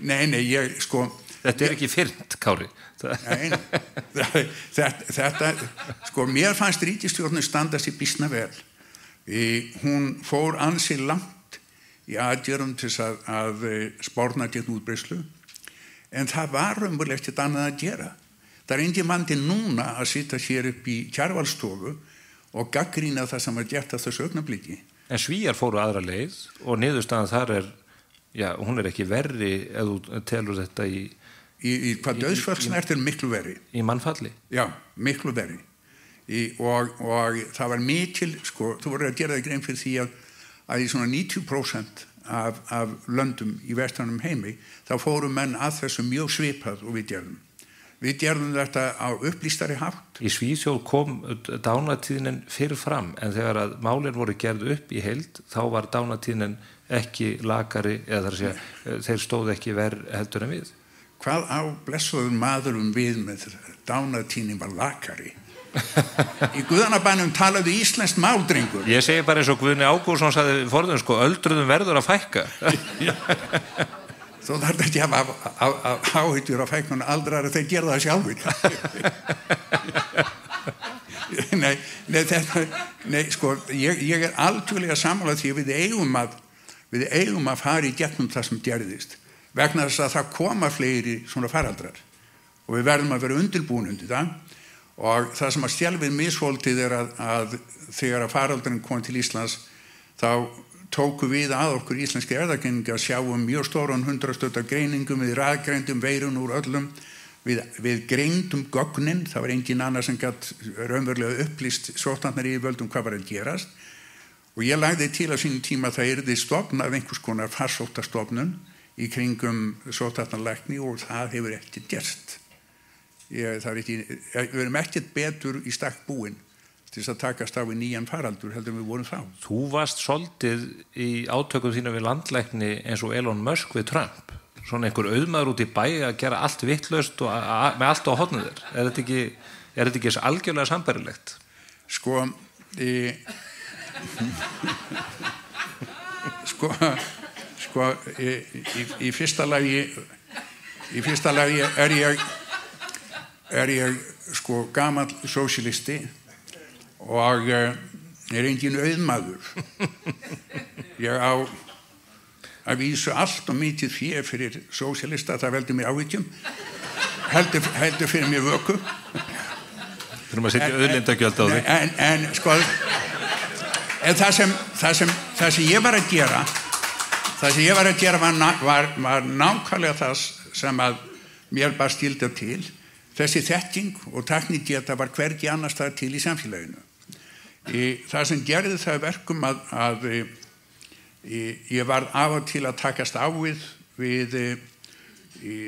Nei, ég sko... Þetta er ekki fyrnt, Kári. Nei, þetta, sko, mér fannst ríkisstjórnin standa sér býsna vel. Hún fór ansi langt í aðgerðum til að sporna gegn útbreiðslu, en það var raunverulega ekkert annað að gera. Það engin vandi núna að sitja hér upp í Kjarvalsstofu og gagnrýna það sem var gert af þessu augnabliki. En Svíar fóru aðra leið og niðurstaðan þar hún er ekki verri ef þú telur þetta í hvað dauðsföll er miklu verri. Í mannfalli? Já, miklu verri. Og það var mikil, sko, þú voru að gera það grein fyrir því að í svona 90% af löndum í vestrænum heimi, þá fóru menn að þessu mjög svipað og við gerðum. Við gerðum þetta á upplýstari hátt. Í Svíþjóð kom dánatíðnin fyrir fram, en þegar að málin voru gerð upp í heild, þá var dánatíðnin ekki lakari, eða þar að segja, þeir stóðu ekki verr heldur en við. Hvað á blessuðum maðurum við með dánatíðnin var lakari? Í Guðanabænum talaðu íslenskt máldrengur. Ég segi bara eins og Guðni Ágústsson sagði forðum, sko, öldruðum verður að fækka. Þú þarf ekki að hafa áhyggjur af fækkun aldrar að þeir gera það sjálfur. Nei, sko, ég algjörlega sammála því að við eigum að fara í gegnum það sem gerðist, vegna þess að það koma fleiri svona faraldrar og við verðum að vera undirbúin undir það. Og það sem að skelfið misvoltið að þegar að faraldurinn kom til Íslands, þá tóku við að okkur íslenski erfðagreiningar sjáum mjög stóran 100 stöðta greiningum, við raðgreindum veirun úr öllum, við greindum gögnin, það var engin annar sem gat raunverulega upplýst sóttvarnar yfirvöldum hvað var að gerast, og ég lagði til á sínum tíma að það yrði stofnað einhvers konar farsóttastofnun í kringum sóttvarnarlækni og það hefur ekki gerst. Við erum ekkert betur í stakk búin til þess að takast á við nýjan faraldur heldur við vorum þá. Þú varst soldið í átökum þínu við landlækni eins og Elon Musk við Trump, svona einhver auðmaður út í bæ að gera allt vitlaust og með allt á hornið þér. Er þetta ekki algjörlega sambærilegt? Í fyrsta lagi er ég sko gamall sósíalisti og er engin auðmaður. Ég á að vísu allt og mikið fé fyrir sósíalista, það veldur mér áhyggjum, heldur fyrir mér vöku. Þurfum að setja auðlindagjöld á þig. En sko, það sem ég var að gera, var nákvæmlega það sem að mér bara skildi til. Þessi þekking og tæknigeta var hvergi annars staðar til í samfélaginu. Það sem gerði það verkum að ég var af og til að takast á við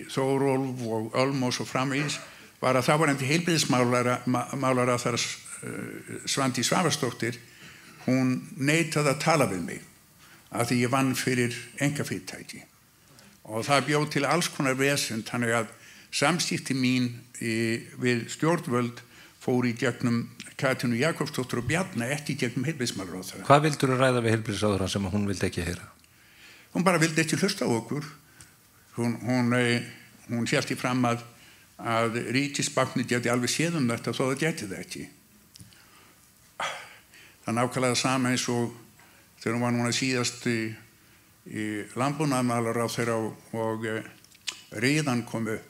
Þórólf og Ölm og svo framvegis, var að það var endi heilbrigðismálara þar Svandís Svavarsdóttir, hún neitaði að tala við mig af því ég vann fyrir einkafyrirtæki og það bjóð til alls konar vesen, þannig að samskipti mín við stjórnvöld fór í gegnum Katrínu Jakobsdóttur og Bjarna, ekki gegnum heilbrigðismálaráðherra. Hvað vildur þú ræða við heilbrigðisráðherra sem hún vildi ekki heyra? Hún bara vildi ekki hlusta á okkur. Hún hélt í fram að ríkisbáknir geti alveg séð þetta þó það geti það ekki. Það nákvæmlega sama eins og þegar hún var núna síðast í landbúnaðarmálaráðherra og riðan kom upp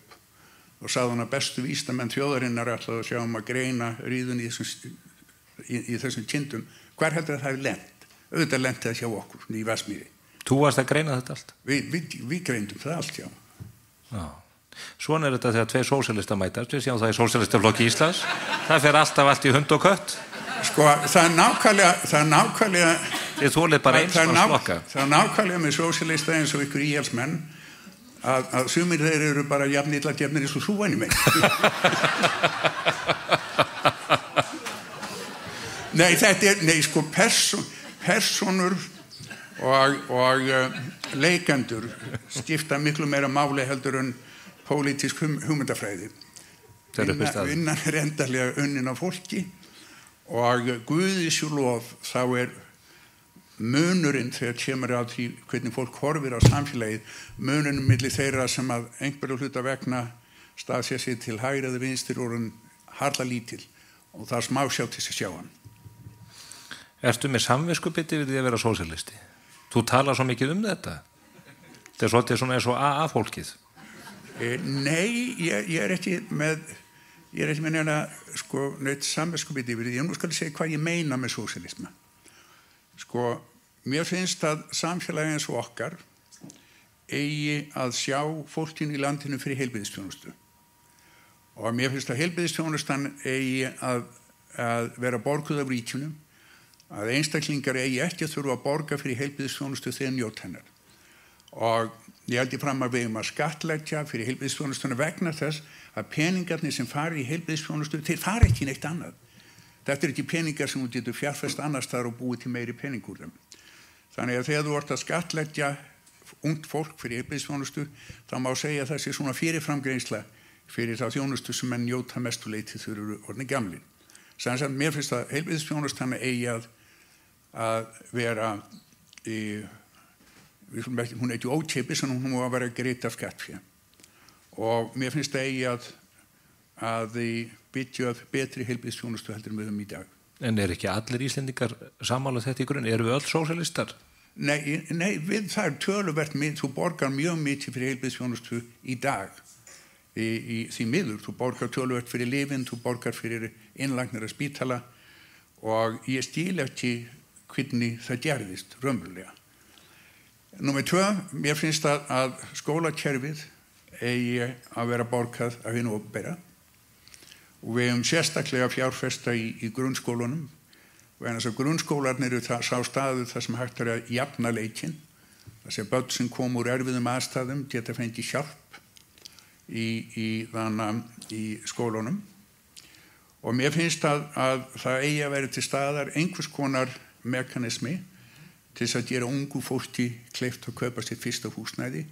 og sagði hann að bestu vísindamenn þjóðarinnar ætlaðu að sjá að greina riðun í þessum kindum. Hvar heldur það hafi lent? Auðvitað lenti það hjá okkur, í Vatnsmýri. Þú varst að greina þetta allt? Við greindum það allt, já. Já. Svona er þetta þegar tveir sósíalistar mætast, við séum það í Sósíalistaflokki Íslands. Það fer alltaf allt í hund og kött. Sko, það er nákvæmlega Þið þolið bara eins og flokka. Það er nákvæmlega með sósíalista eins og ykkur íhaldsmenn að sumir þeir eru bara jafn illa gefnir eins og súvæni mig. Nei, sko, persónur og leikendur skipta miklu meira máli heldur en pólitísk hugmyndafræði. Vinnan er endarlega unnin af fólki og Guði sé lof þá munurinn þegar kemur á því hvernig fólk horfir á samfélagið, munurinn milli þeirra sem að einhverju hluta vegna staðsja sig til hægri eða vinstri orðin harla lítil og það er smá sjá til að sjá hann. Ertu með samviskubiti við því að vera sósíalisti? Þú talar svo mikið þetta. Þetta svolítið svona eins og AA-fólkið. Nei, ég er ekki með neina sko, neitt samviskubiti við því. Ég nú skal segja hvað ég meina með sósíalisma. Sko, mér finnst að samfélagi eins og okkar eigi að sjá fólkinu í landinu fyrir heilbrigðisþjónustu. Og mér finnst að heilbrigðisþjónustan eigi að vera borguð af ríkinu, að einstaklingar eigi ekki að þurfa að borga fyrir heilbrigðisþjónustu þegar njóta hennar. og ég held fram að við að skattleggja fyrir heilbrigðisþjónustuna vegna þess að peningarnir sem fari í heilbrigðisþjónustu, þeir fari ekki neitt annað. Þetta ekki peningar sem þú getur fjárfest annars þar og búið til meiri pening úr þeim. Þannig að þegar þú ert að skattleggja ungt fólk fyrir heilbrigðisþjónustu, þá má segja að það sé svona fyrirframgreiðsla fyrir þá þjónustu sem menn njóta mestu leyti þegar eru orðnir gamlir. Sanns að mér finnst að heilbrigðisþjónustan eigi að vera hún ekki ókeypis en hún má að vera greidd af skattfé. Og mér finnst það eigi að byggja betri heilbrigðisþjónustu heldur en við höfum í dag. En ekki allir Íslendingar sammála þetta í grunn? Eru við öll sósíalistar? Nei, það er töluvert þú borgar mjög mikið fyrir heilbrigðisþjónustu í dag. Í því miður, þú borgar töluvert fyrir lyfin, þú borgar fyrir innlagnir að spítala og ég skil ekki hvernig það gerðist raunverulega. Númer 2, mér finnst að skólakerfið eigi að vera borgað af hinu opinbera og við höfum sérstaklega fjárfesta í grunnskólunum og en þess að grunnskólarnir eru sá staður þar sem hægt að jafna leikinn, þess að börn sem kom úr erfiðum aðstæðum geta fengið hjálp í skólunum og mér finnst að það eigi að vera til staðar einhvers konar mekanismi til þess að gera ungu fólki kleift að kaupa sér fyrsta húsnæði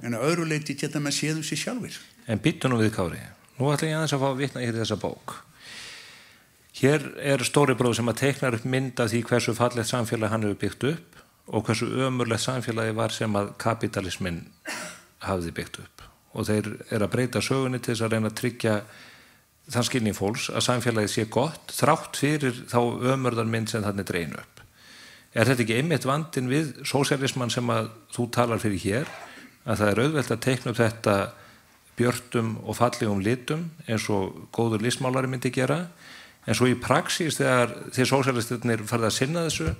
en að öðru leyti geta maður séð sér sjálfir. En býttu nú við Kári, nú ætla ég aðeins að fá að vitna hér í þessa bók. Hér er stóri bróð sem að teiknar upp mynd af því hversu fallegt samfélag hann hefur byggt upp og hversu ömurlegt samfélagi var sem að kapitalismin hafði byggt upp og þeir að breyta sögunni til þess að reyna að tryggja þann skilning fólks að samfélagið sé gott þrátt fyrir þá ömurðarmynd sem þannig dreinu upp. Er þetta ekki einmitt vandinn við sósíalismann sem að þú talar fyrir hér, að það er auðvelt að teikna upp þetta björtum og fallegum litum eins og góður listmálari myndi gera, en svo í praxís þegar þið sósíalistarnir farið að sinna þessu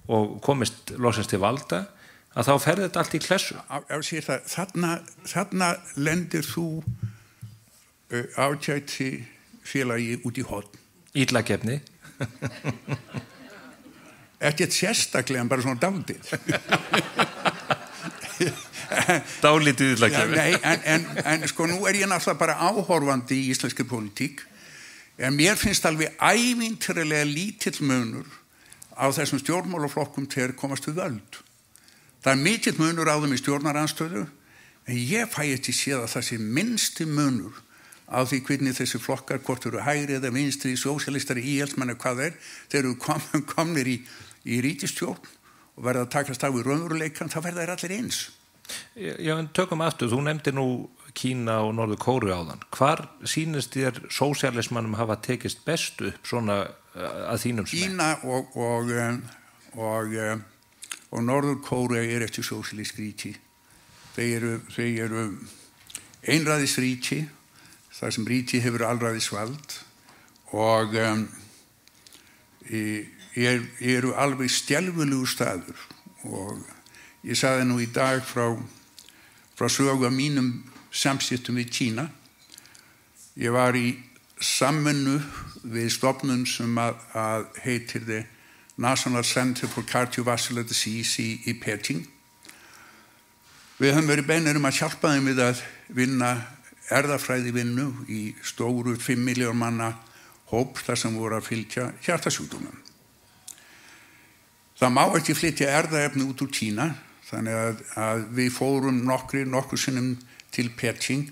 og komist loksins til valda, að þá ferði þetta allt í klessu. Þarna lendir þú ágæti félagi út í horn. Illakefni. Ekkert sérstaklega en bara svona dálítið. Dálítið illakefni. Nei, en sko nú ég náttúrulega bara áhorfandi í íslenski pólitík en mér finnst alveg ævintýralega lítill munur á þessum stjórnmálaflokkum til komast við völd. Það er mikill munur á þeim í stjórnarandstöðu en ég fæ ekki séð að það sé minnsti munur á því hvernig þessi flokkar, hvort eru hægri eða vinstri, sósíalistari, íhaldsmenn eða hvað þeir eru komnir í ríkisstjórn og verða að takast á í raunveruleikann, þá verða þeir allir eins. Já, en tökum aftur, þú nefndir nú Kína og Norður Kóreu áðan. Hvar sýnist þér sósíalismannum hafa tekist best upp svona að þínum smekk? Kína og Norður Kóreu ekki sósíalísk ríki. Þeir eru einræðisríki, þar sem ríki hefur alræðisvald og eru alveg skelfilegur staður og ég sagði nú í dag frá sögu af mínum samskiptum við Kína. Ég var í samvinnu við stofnun sem að heitir The National Center for Cardiovascular Disease í Peking. Við höfum verið beinir að hjálpa þeim við að vinna erðafræði vinnu í stóru 5 milljón manna hóp þar sem voru að fylgja hjartasjúkdómum. Það má ekki flytja erðaefni út úr Kína, þannig að við fórum nokkur sinnum til Peking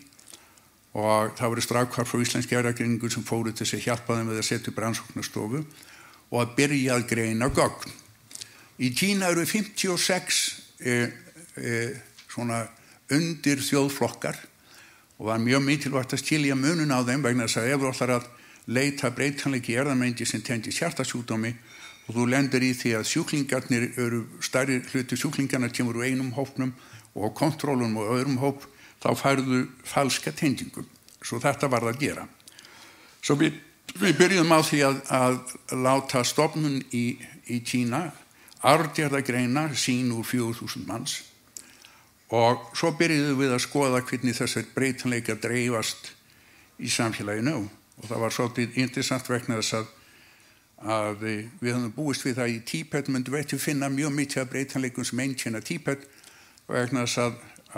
og það voru strákar frá íslenski erðagreiningu sem fóru til þess að hjálpa þeim við að setja upp rannsóknarstofu og að byrja að greina gögn. Í Kína eru 56 svona undir þjóðflokkar og var mjög mikilvægt að skilja munun á þeim vegna þess að ef þú ætlar að leita breytanleiki í erfðamengi sem tengist hjartasjúkdómi og þú lendir í því að sjúklingarnir eru stærri hluti sjúklingarna kemur úr einum hópnum og kontrólum og öðrum hóp þá færðu falska tengingum. Svo þetta var að gera. Svo við byrjuðum á því að láta stofnun í Kína arfgerða greina sín úr 4.000 manns og svo byrjuðum við að skoða hvernig þessar breytanleikar dreifast í samfélaginu og það var svolítið interessant vegna þess að við höfum búist við það í Tíbet myndum við ekki finna mjög mikið af breytanleikum sem einkenna Tíbet vegna þess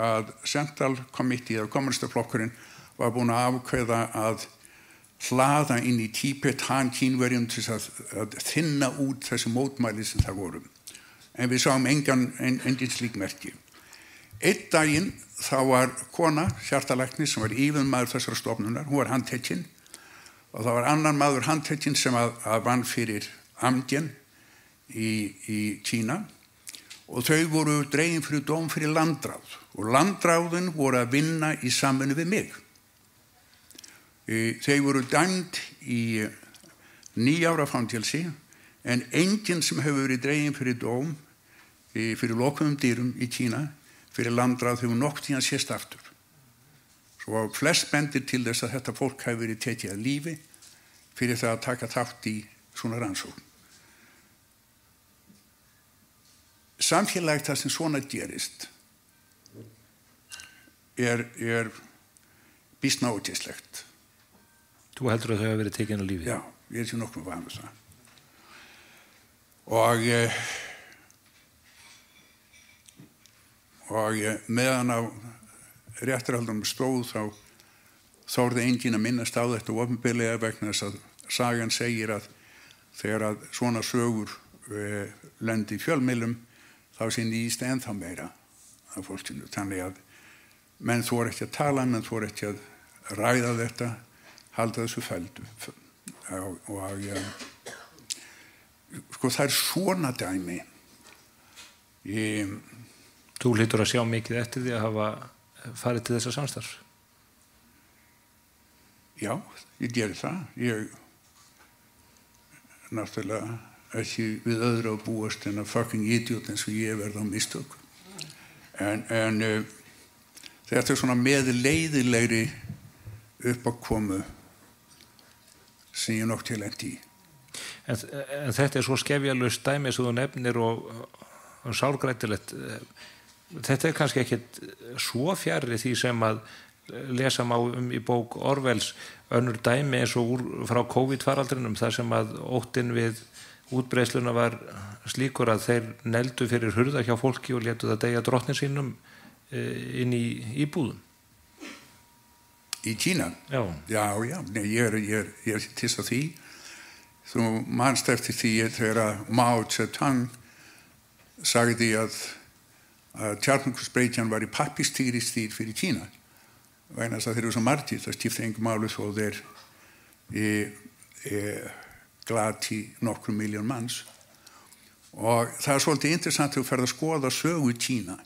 að Central Committee eða kommunistaflokkurinn var búin að ákveða að hlaða inn í Tíbet Kínverjum til að þynna út þessi mótmæli sem það voru. En við sáum engin slík merki. Einn daginn þá var kona, hjartalæknir, sem var yfirmaður þessara stofnunar, hún var handtekinn og það var annar maður handtekinn sem að vann fyrir Amgen í Kína og þau voru dregin fyrir dóm fyrir landráð og landráðin voru að vinna í samvinnu við mig. Þeir voru dæmd í 9 ára fangelsi en enginn sem hefur verið dregin fyrir dóm fyrir lokuðum dyrum í Kína fyrir landráð hefur nokkuð tíðan sést aftur. Svo flest bendir til þess að þetta fólk hefur verið tekið að lífi fyrir það að taka þátt í svona rannsókn. Samfélag það sem svona gerist er býsna ógeðslegt. Þú heldur að þau hafa verið tekin á lífi? Já, ég ekki nokkuð vanur það. Og meðan á réttarhaldunum stóð þá þorði enginn að minnast á þetta opinberlega vegna þess að sagan segir að þegar að svona sögur lendi í fjölmiðlum þá sé nýst ennþá meira af fólkinu. Þannig að menn þor ekki að tala, menn þor ekki að ræða þetta, halda þessu feldu. Sko það svona dæmi. Þú hlýtur að sjá mikið eftir því að hafa farið til þessa samstarf? Já, ég geri það. Ég náttúrulega ekki við öðru að búast en að fucking idiot eins og ég verð á mistök. En þetta svona meðleiðilegri uppákomu sem ég nokk til endi í. En þetta svo skefjalaust dæmi sem þú nefnir og sárgrætilegt. Þetta kannski ekkert svo fjarri því sem að lesa má í bók Orwells önnur dæmi eins og frá COVID-faraldrinum þar sem að óttinn við útbreiðsluna var slíkur að þeir neldu fyrir hurða hjá fólki og létu það deyja drottnin sínum inn í íbúðum. Í Kína? Já. Já, nei, ég er til að því. Þú manst eftir því þegar Mao Zedong sagði að Tjarnarkursbreykjan var í pappístýristýr fyrir Kína. Vegna þess að þeir eru svo margir, það skiptir engu máli þó þeir glati nokkur miljón manns. Og það er svolítið interessant að þú ferð að skoða sögu Kína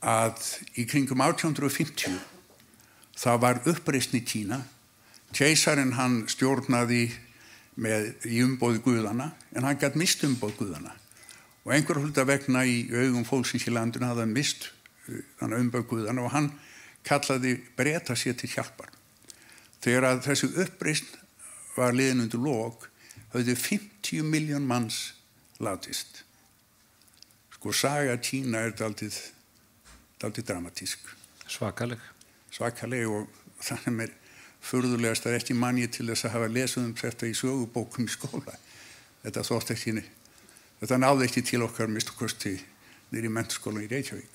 að í kringum 1850 það var uppreisn í Kína. Keisarinn hann stjórnaði í umboði guðana en hann gat mist umboð guðana. Og einhver hluta vegna í augum fólksins í landinu hafði hann mist þannig umboð guðana og hann kallaði Breta sér til hjálpar. Þegar að þessu uppreisn var liðin undir lok höfðu 50 miljón manns látist. Sko saga Kína er dálítið dramatísk. Svakaleg og þannig furðulegast að ekki manni til þess að hafa lesið þetta í sögubókum í skóla. Þetta náði ekki til okkar minnstu kosti niður í menntaskólanum í Reykjavík.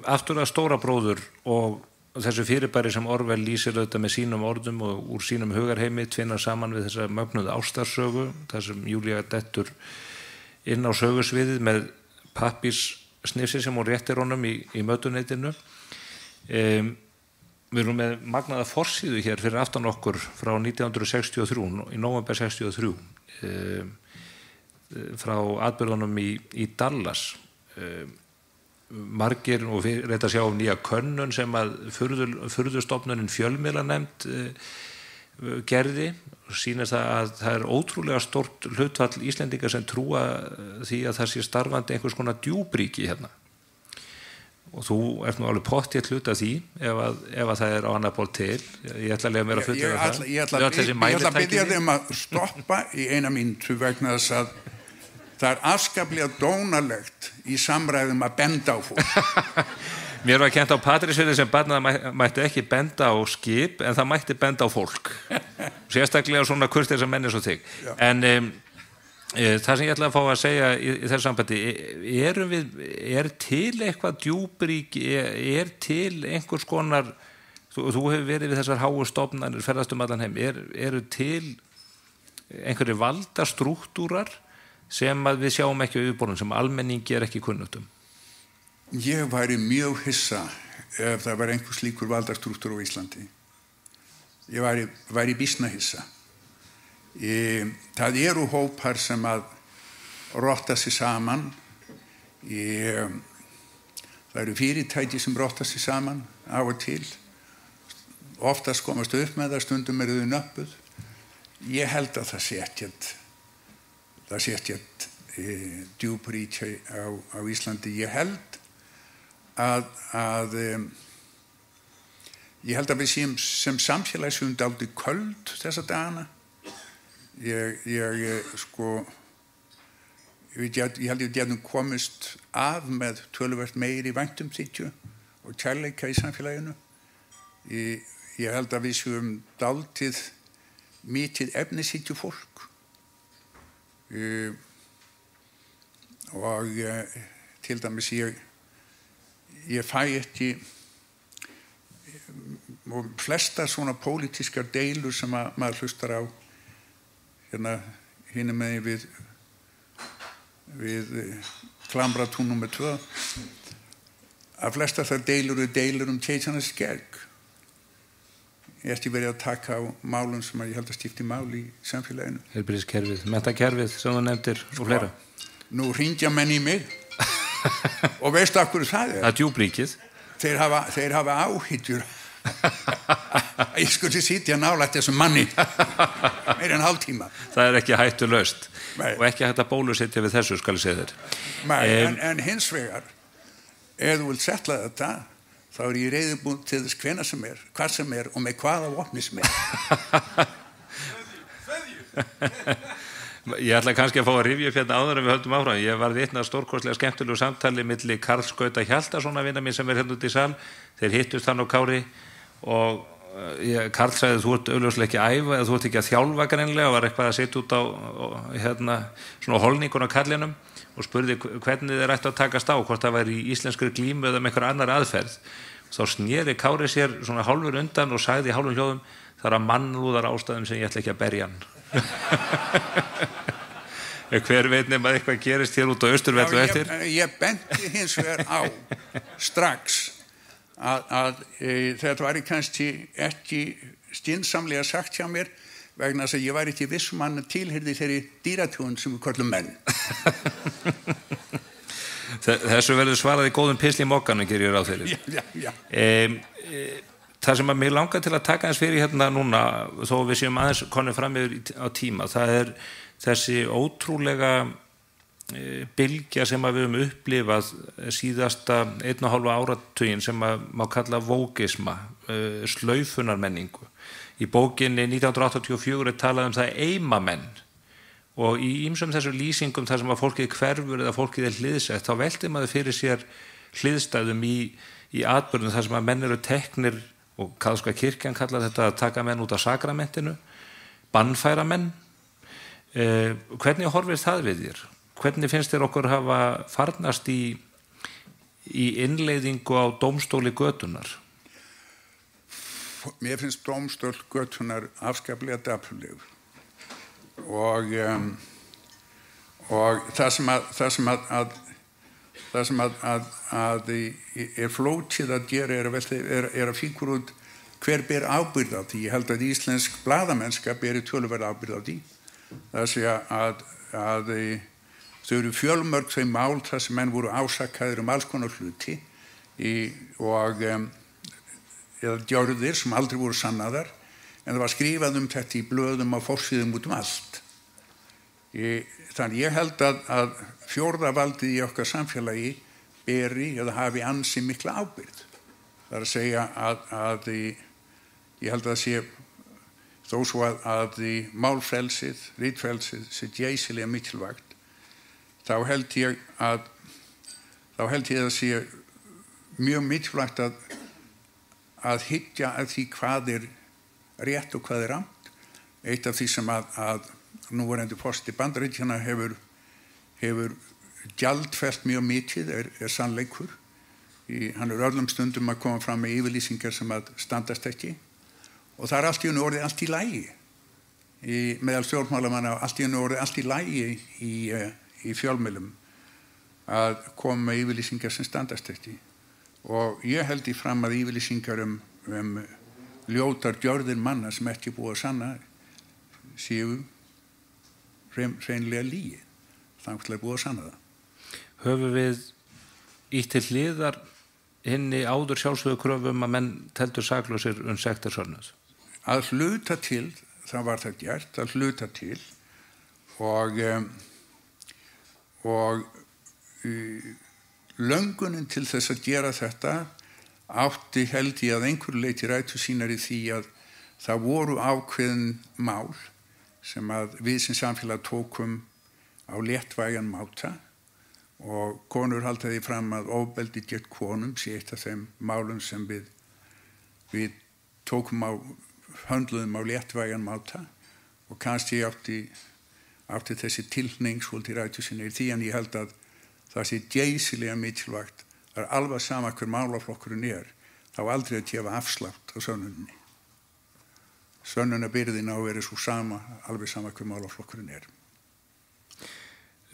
Aftur að stóra bróður og þessu fyrirbæri sem Orwell lýsir auðvitað með sínum orðum og úr sínum hugarheimi tvinnar saman við þessa mögnuðu ástarsögu þar sem Júlía dettur inn á sögusviðið með pappírssnifsi sem hún réttir honum í mötuneytinu. Við erum með magnaða forsíðu hér fyrir aftan okkur frá 1963, í nóvember 63, frá atburðunum í Dallas. Margir, og við reyta að sjá nýja könnun sem að furðustofnunin fjölmiðlanefnd gerði, sýnir það að það er ótrúlega stórt hlutfall Íslendinga sem trúa því að það sé starfandi einhvers konar djúpríki hérna. Og þú ert nú alveg pottþétt hluti af því ef að það er á annað ból til. Ég ætla að leyfa mér að fullyrða það. Ég ætla að biðja þeim að stoppa í eina mínútu vegna þess að það er afskaplega dónalegt í samræðum að benda á fólk. Mér var kennt á Patrísfirði sem barnað mætti ekki benda á skip en það mætti benda á fólk. Sérstaklega svona kurteisa menn eins og þig. En Það sem ég ætla að fá að segja í þessu sambandi, er til eitthvað djúprík, er til einhvers konar, þú hefur verið við þessar háu stofnanir, ferðast allan heim, eru til einhverjir valdastrúktúrar sem að við sjáum ekki á yfirborðinu, sem almenningi ekki kunnugt um? Ég væri mjög hissa ef það var einhver slíkur valdastrúktúr á Íslandi. Ég væri býsna hissa. Það eru hópar sem að rotta sig saman, það eru fyrirtæki sem rotta sig saman á og til, oftast komast upp með það, stundum eru þau nöppuð. Ég held að það sé ekkert djúpríki á Íslandi. Ég held að við séum sem samfélag séum dálítið köld þessa dagana. Ég held að við getum komist af með töluvert meiri væntumþykju og kærleika í samfélaginu. Ég held að við séum dálítið mikið efnishyggju fólk. Og til dæmis ég fæ ekki, og flesta svona pólitískar deilur sem maður hlustar á hérna hinum megin við Klambratún nr. 2, að flesta þar deilur keisarans skegg. Ég ætti verið að taka á málum sem ég held að skipti mál í samfélaginu. Heilbrigðiskerfið, menntakerfið sem þú nefndir og fleira. Nú hringja menn í mig og veistu af hverju það er? Það djúpríkið. Þeir hafa áhyggjur að ég skulle sitja nálægt þessum manni meira en hálftíma. Það er ekki hættulaust og ekki hægt að bólusetja við þessu, skal ég segja þér. En hins vegar, ef þú vilt setla þetta, þá er ég reiðubúinn til þess hvenær sem er, hvað sem er og með hvaða vopni sem er. Ég ætla kannski að fá að rifja upp hérna áður en við höldum áfram. Ég var vitni að stórkostlega skemmtilegu samtali milli Karls Gauta Hjaltasonar, vina mín sem hérna út í sal. Þeir hittust hann og Kári og Karl sagði þú ert augljóslega ekki að æfa eða þú ert ekki að þjálfa greinilega og var eitthvað að setja út á hérna svona holningun á kallinum og spurði hvernig þeir ættu að takast á, hvort það væri í íslenskri glímu eða með einhver annar aðferð. Þá sneri Kári sér svona hálfur undan og sagði í hálfum hljóðum það er að mannúðar ástæðum sem ég ætla ekki að berja hann. Hver veit nema eitthvað gerist hér út á Austurvelli eftir? Ég benti hins vegar á strax að þetta var kannski ekki skynsamlega sagt hjá mér vegna þess að ég var ekki vissum hann tilheyrði þeirri dýratjóðun sem við köllum menn. Þessu verður svarað í góðum pisli í mokkanum, gerir ég ráð fyrir. Já. Það sem að mig langar til að taka eins fyrir hérna núna, þó við séum aðeins konum fram yfir á tíma, það er þessi ótrúlega bylgja sem að við höfum upplifað síðasta 1,5 áratuginn sem að má kalla vógisma, slaufunarmenningu. Í bókinni 1984 er talað um það eimamenn og í ýmsum þessum lýsingum þar sem að fólkið hverfur eða fólkið er hliðsett, þá veltir maður fyrir sér hliðstæðum í atburðum þar sem að menn eru teknir og kaþólska kirkjan kallar þetta að taka menn út af sakramentinu, bannfæra menn. Hvernig horfir það við þér? Hvernig finnst þér okkur hafa farnast í innleiðingu á dómstóli götunar? Mér finnst dómstól götunar afskaplega dapurlegur og það sem er flókið að gera er að fíkur út hver ber ábyrgð á því. Ég held að íslensk blaðamennska beri töluverð ábyrgð á því. Það sé að þau eru fjölmörg þau mál þar sem menn voru ásakaðir alls konar hluti og eða gjörðir sem aldrei voru sannaðar en það var skrifað þetta í blöðum á forsíðum út allt. Þannig ég held að fjórða valdið í okkar samfélagi beri eða hafi ansi mikla ábyrgð. Það er að segja að ég held að það sé þó svo að málfrelsið, ritfrelsið sé geysilega mikilvægt, þá held ég að það sé mjög mikilvægt að hyggja að því hvað er rétt og hvað er rangt. Eitt af því sem að núverandi forseti Bandaríkjanna hefur gjaldfellt mjög mikið, er sannleikur. Hann öllum stundum að koma fram með yfirlýsingar sem að standast ekki og það allt í einu orðið allt í lagi meðal stjórnmálamanna, allt í einu orðið allt í lagi í fjölmiðlum að koma með yfirlýsingar sem standast ekki og ég held í fram að yfirlýsingar ljótar gjörðir manna sem ekki búið að sanna séu hreinlega lygi þannig búið að sanna það. Höfum við ítt til hliðar hinni áður sjálfsögðu kröfum að menn teldu saklausir sektarsönnur? Að hluta til, það var það gert, að hluta til og löngunin til þess að gera þetta átti held ég að einhverju leyti rætur sínar í því að það voru ákveðin mál sem að við sem samfélag tókum á léttvægan máta og konur halda því fram að ofbeldi gegn konum sé eitt af þeim málum sem við tókum höndluðum á léttvægan máta og kannski átti þessi tilhning svolítið rætur sinni í því en ég held að það sé geysilega mikilvægt það er alveg sama hver málaflokkurinn þá aldrei að gefa afslátt á sönnuninni. Sönnunarbyrðin á að vera svo sama, alveg sama hver málaflokkurinn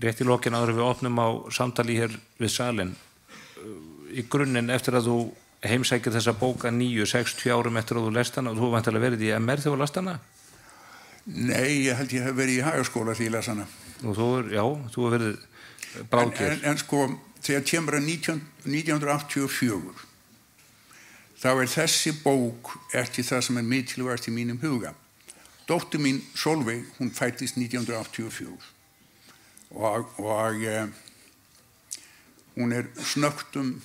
Rétt í lokin áður við opnum á samtali hér við salin. Í grunninn eftir að þú heimsækir þessa bóka 60 árum eftir að þú lest hana og þú væntanlega verið í MR þegar þú lest hana? Nei, ég held ég hef verið í Hagaskóla því ég las hana. Og þú hefur verið bráðger. En sko, þegar kemur að 1984 þá þessi bók ekki það sem mikilvægast í mínum huga. Dóttir mín Solveig, hún fæddist 1984 og hún snöggtum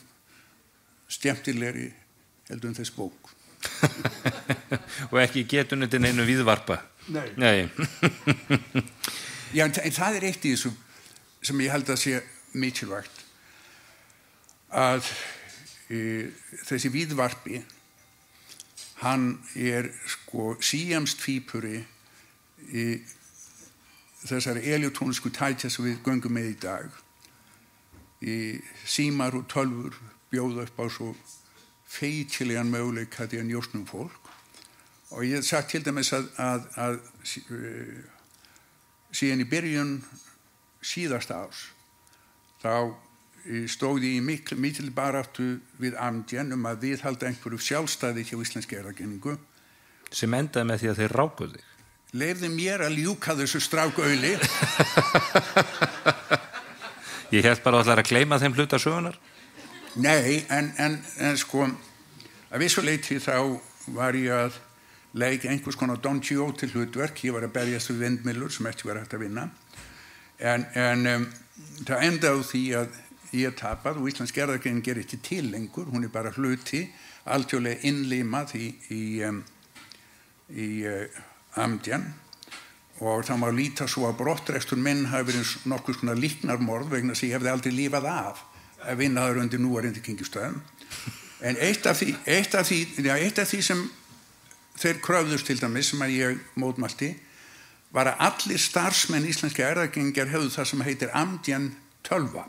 skemmtilegri heldur þess bók. Og ekki getur þetta einu viðvarpa? Nei. Já, en það eitt í þessu sem ég held að sé mikilvægt að þessi viðvarpi hann sko síamst tvípuri í þessari eljótónisku tækja sem við göngum með í dag símar og tölvur bjóða upp á svo feitilegan möguleika því að njósnum fólk og ég sagt til dæmis að síðan í byrjun síðasta árs þá stóð ég í mikil baráttu við Amgen að viðhalda einhverju sjálfstæði hjá íslenski erfðagreiningu sem endaði með því að þeir rákuðu þig. Leyfðu mér að ljúka þessu strákauli. Ég hélt bara að gleyma þeim hluta sögunar. Nei, en sko að vissu leyti þá var ég að leika einhvers konar Don Quixote hlutverk, ég var að berjast við vindmyllur sem ekki var hægt að vinna en það endaði á því að ég tapað og íslensk erfðagreining gerir ekki til lengur, hún bara hluti alþjóðlega innlimað í Amgen og það má líta svo að brottrekstur minn hafi verið nokkuð svona líknarmorð vegna þess að ég hefði aldrei lífað af að vinna þar undir núverandi kringumstæðum en eitt af því sem þeir kröfðust til dæmis sem að ég mótmælti var að allir starfsmenn íslenska erfðagreiningar höfðu það sem heitir Amgen tölva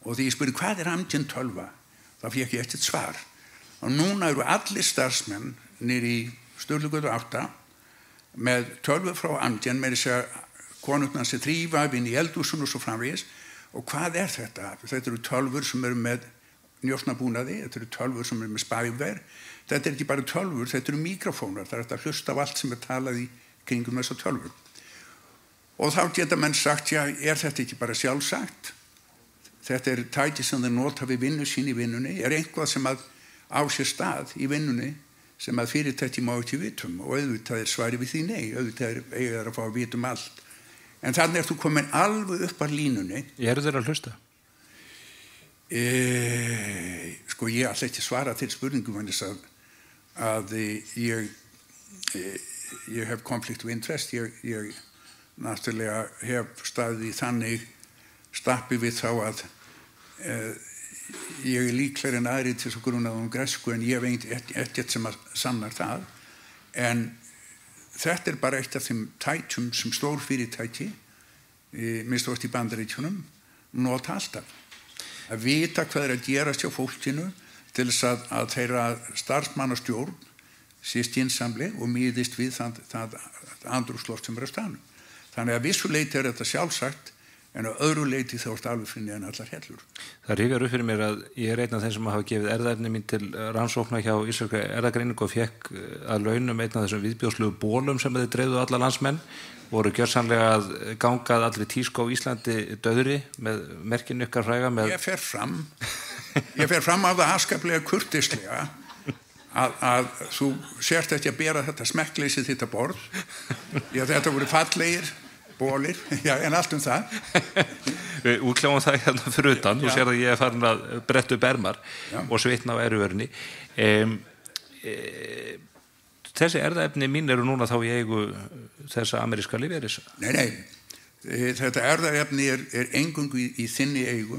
og því ég spurði hvað Amgen tölva þá fékk ég ekkert svar og núna eru allir starfsmenn niður í Sturlugötu 8 með tölvu frá Amgen með þess að konurnar sem þrífa vinna í eldhúsinu og svo framvegis og hvað þetta? Þetta eru tölvur sem eru með njósnabúnaði, þetta eru tölvur sem eru með spæver þetta ekki bara tölvur, þetta eru mikrofónar það hægt að hlusta á allt sem talað í kringum þessar tölvur og þá geta menn sagt, já, þetta ekki bara sjálfsagt þetta tæki sem þeir nota við vinnu sín í vinnunni eitthvað sem að á sér stað í vinnunni sem að fyrirtæki má ekki vitum og auðvitað svari við því nei, auðvitað eiga að fá að vitum allt en þannig þú komin alveg upp að línunni. Eru þeir að hlusta? Sko ég ætla ekki svara til spurningum að ég hef konflikt of interest ég náttúrulega hef staðið í þannig stappi við þá að ég líklegri en aðri til þess að grunað græsku en ég veit ekkert sem að sannar það en þetta bara eitt af þeim tækjum sem stór fyrirtæki, minnst oft í Bandaríkjunum, nota alltaf. Að vita hvað að gerast hjá fólkinu til þess að þeirra starfsmannastjórn sé skynsamleg og miðist við það andrúmsloft sem á staðnum. Þannig að vissu leyti þetta sjálfsagt, en á öðru leyti þá alveg finni en allar hellur. Það rifjar upp fyrir mér að ég einn af þeim sem hafa gefið erfðaefni mín til rannsókna hjá Íslenska erfðagreiningu og fekk að launum einn af þessum viðbjóðslegu bólum sem þeir dreifðu alla landsmenn, voru gjörsamlega að gangað allri tísku á Íslandi döðri með merkinu ykkar fræga með... Ég fer fram af það afskaplega kurteislega að þú sért ekki að bera þetta smekkleysið þitt að borð. Þetta voru fallegir bólir, en allt það. Við útkljáum það hérna fyrir utan, þú sér að ég farin að bretta upp ermar og svitna á erfuvörni. Þessi erfðaefni mín eru núna þá í eigu þessa ameríska lífeyris. Nei, þetta erfðaefni er eingöngu í þinni eigu.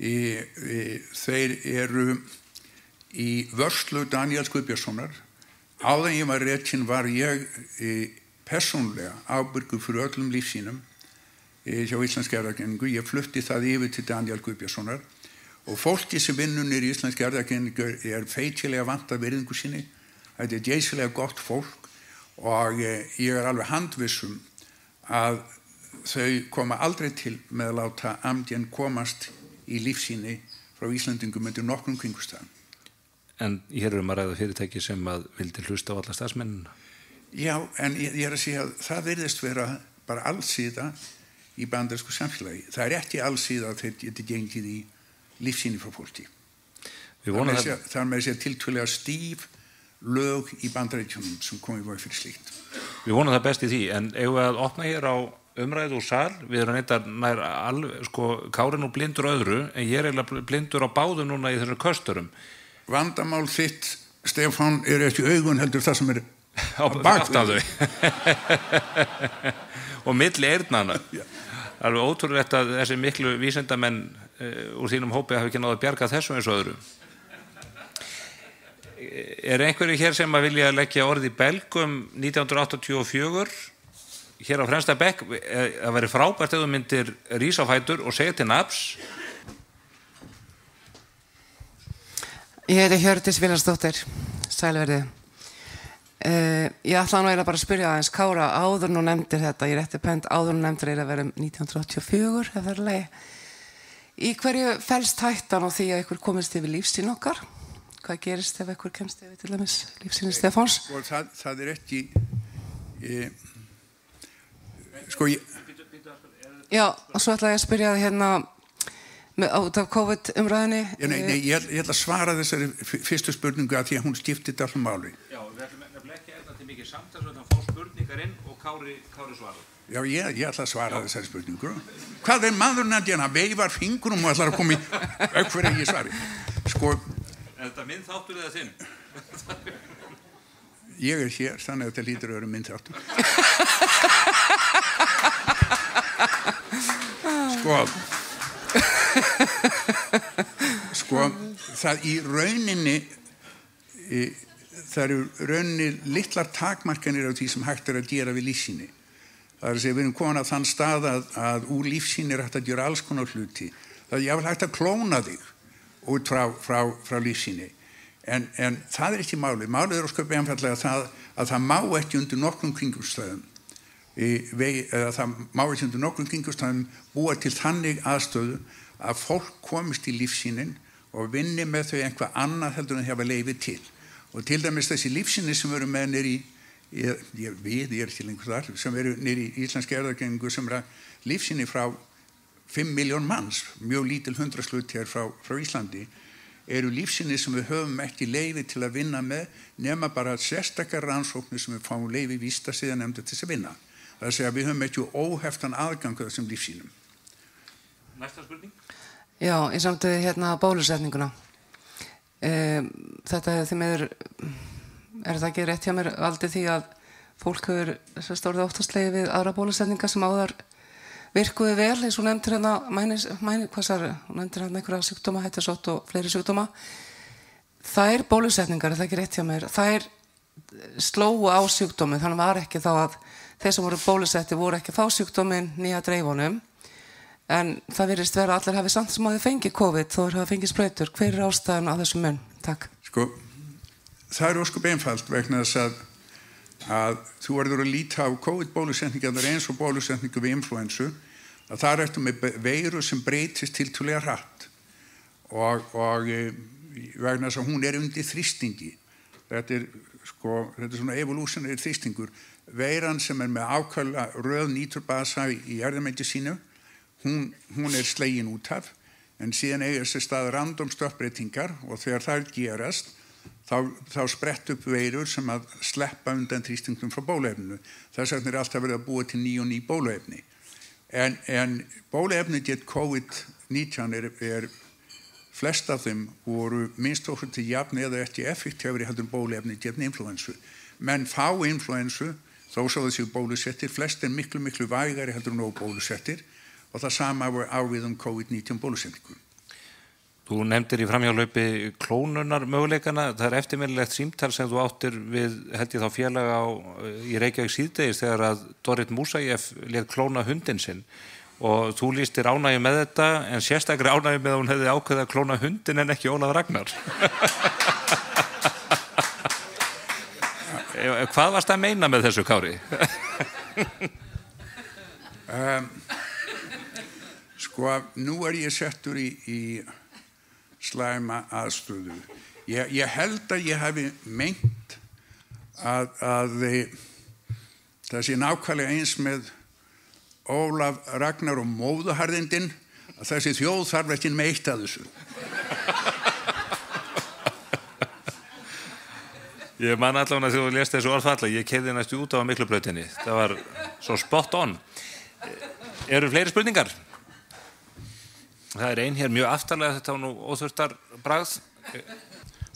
Þeir eru í vörslu Daniels Guðbjörnssonar. Áður en ég var rekinn var ég persónlega ábyrgur fyrir öllum lífsýnum hjá Íslenska erfðagreiningu. Ég flutti það yfir til Daniel Guðbjörnssonar og fólki sem vinnur í Íslenska erfðagreiningu er feitilega vant að virðingu sinni. Þetta er geysilega gott fólk og ég er alveg handvissum að þau koma aldrei til með að láta amdjen komast í lífsýni frá Íslandingum undir nokkrum kringumstæðum. En hér að ræða fyrirtæki sem að vildi hlusta á alla starfsmennina. Já, en ég er að segja að það virðist vera bara allsíða í bandarísku samfélagi. Það er ekki allsíða að þeir geti gengið í lífsýni frá fólki. Það er með að segja tiltölulega stíf lög í Bandaríkjunum sem komið var fyrir slíkt. Við vonum það best í því, en eigum við að opna hér á umræðu úr sal. Við erum neitt nær Kári nú blindur öðru, en ég er eiginlega blindur á báðum núna í þessum kösturum. Vandamál þitt, Stefán, er ekki augun heldur það sem er aftan þau og milli eyrnanna. Alveg ótrúlegt að þessi miklu vísindamenn úr þínum hópi hafi ekki náð að bjarga þessu eins og öðru. Er einhverju hér sem að vilja leggja orð í belgum 1984 hér á fremsta bekk? Það væri frábært ef þú myndir rísa á fætur og segja til nafns. Ég heiti Hjördís Viljánsdóttir, sælverði. Ég ætla nú eiginlega bara að spyrja aðeins Kára, áður nú nefndir þetta, ég rétti pent, áður nú nefndir að vera 1984, ef það er leið. Í hverju felst hættan á því að ykkur komist yfir lífsýn okkar? Hvað gerist ef ykkur kemst yfir til dæmis lífsýni Stefáns? Það er ekki... Já, og svo ætla ég að spyrja það hérna át af COVID-umræðinni. Nei, ég ætla að svara þessari fyrstu spurningu að því að hún skiptir þetta allum máli. Já, við ætlum nefnilega ekki að til mikið samtal svo að fá spurningar inn og Kári svarar. Já, ég ætla að svara þessari spurningu. Hvað er maðurinn að hann veifar fingrum og ætlar að koma í auk fyrir að ég svari? Er þetta minn þáttur eða þinn? Ég er hér, þannig að þetta lítur að vera minn þáttur. Það í rauninni það eru rauninni litlar takmarkanir á því sem hægt er að gera við lífsýni. Það er að segja, við erum komin að þann stað að úr lífsýni er hægt að gera alls konar hluti. Það er jáfnvel hægt að klóna þig út frá lífsýni. En það er ekki málið. Málið er að sköpa einfallega að það má ekki undir nokkrum kringumstæðum búa til þannig aðstöðu að fólk komist í lífsýnin og vinni með þau einhvað annað heldur en hefa leyfi til. Og til dæmis þessi lífsýni sem eru með nýri ég er ekki lengur þar, sem eru nýri í Íslenska erfðagreiningu sem eru lífsýni frá 5 miljón manns, mjög lítil 100 slut hér frá Íslandi, eru lífsýni sem við höfum ekki leyfi til að vinna með nema bara sérstakar rannsóknir sem við fáum leyfi vísta síðan nefnda til þess að vinna. Það er að segja að við höfum ekki óheftan aðgang að þessum lífsýnum. Næsta spurning? Já, í samtöðu hérna bólusetninguna. Þetta hefur því meður, það ekki rétt hjá mér valdið því að fólk hefur stórið óttastlegi við aðra bólusetninga sem áðar virkuði vel, eins og nefndir hérna nefndir hérna einhverja sjúkdóma, hættasótt og fleiri sjúkdóma. Þær bólusetningar, það ekki rétt hjá mér, þær slóu á sjúkdóminn, þannig var ekki þá að þeir sem voru bólusetti voru ekki að fá sjúkdóminn nýja dreifunum, en það virðist vera að allir hafi samt sem að þið fengið COVID þó þeir hafi fengið sprautur. Hver er ástæðan á þessum mun? Takk. Sko, það ósköp einfalt vegna þess að þú verður að líta á COVID-bólusetningar eins og bólusetningu við influensu, að það ertu með veiru sem breytist tiltölulega hratt og vegna þess að hún er undir þrýstingi. Þetta er svona evolutionary þrýstingur. Veiran sem er með ákvæmlega röð nitróbasa í erfðamengi sínu, hún er slegin út af, en síðan eiga sér stað random stökkbreytingar og þegar það gerast, þá sprett upp veirur sem að sleppa undan þrýstingum frá bóluefninu. Þess vegna er alltaf verið að búa til ný og ný bóluefni. En bóluefni gegn COVID-19 er flest af þeim voru minnst okkur til jafn eða ekki effektífari heldur bóluefni gegn influensu. Menn fá influensu, þó svo þessi bólusettir, flest er miklu vægari heldur en óbólusettir og það sama á við COVID-19 bólusetningu. Þú nefndir í framhjálaupi klónunar möguleikana. Það er eftirminnilegt símtal sem þú áttir við, held ég þá félaga í Reykjavík síðdegis þegar að Dorit Musayev lét klóna hundinn sinn og þú lýstir ánægju með þetta en sérstaklega ánægju með að hún hefði ákveðið að klóna hundinn en ekki Ólaf Ragnar. Hvað varst að meina með þessu, Kári? Sko, nú er ég settur í slæma aðstöðu. Ég held að ég hafi meint að það sé nákvæmlega eins með Ólaf Ragnar og móðuharðindin að þessi þjóð þarf ekki með eitt að þessu. Ég man allavega þegar þú lést þessu orðfalla, ég keyrði næstu út á Miklubrautinni. Það var svo spot on. Eru fleiri spurningar? Það er ein hér mjög aftarlega, þetta var nú óþurftar bragð.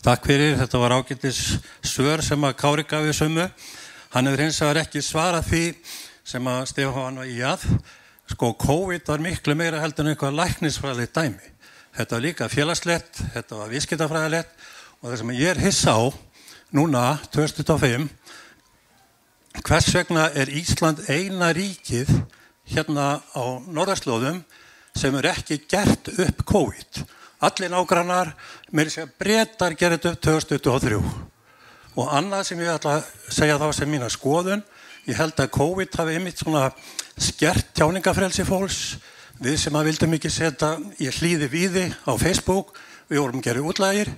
Takk fyrir, þetta var ágætis svör sem að Kári gaf í sömu. Hann hefur hins vegar ekki svarað því sem að Stefán var í að. Sko, COVID var miklu meira heldur en eitthvað læknisfræðilegt dæmi. Þetta var líka félagslegt, þetta var viðskiptafræðilegt og það sem ég er hissa á núna, 2025, hvers vegna er Ísland eina ríkið hérna á norðurslóðum sem er ekki gert upp COVID. Allir nágrannar, meira að segja Bretar gerði upp 2023. Og annað sem ég ætla að segja þá sem mína skoðun, ég held að COVID hafi einmitt svona skert tjáningafrelsi fólks. Við sem að vildum ekki setja í hlýði víði á Facebook, við vorum gerði útlægir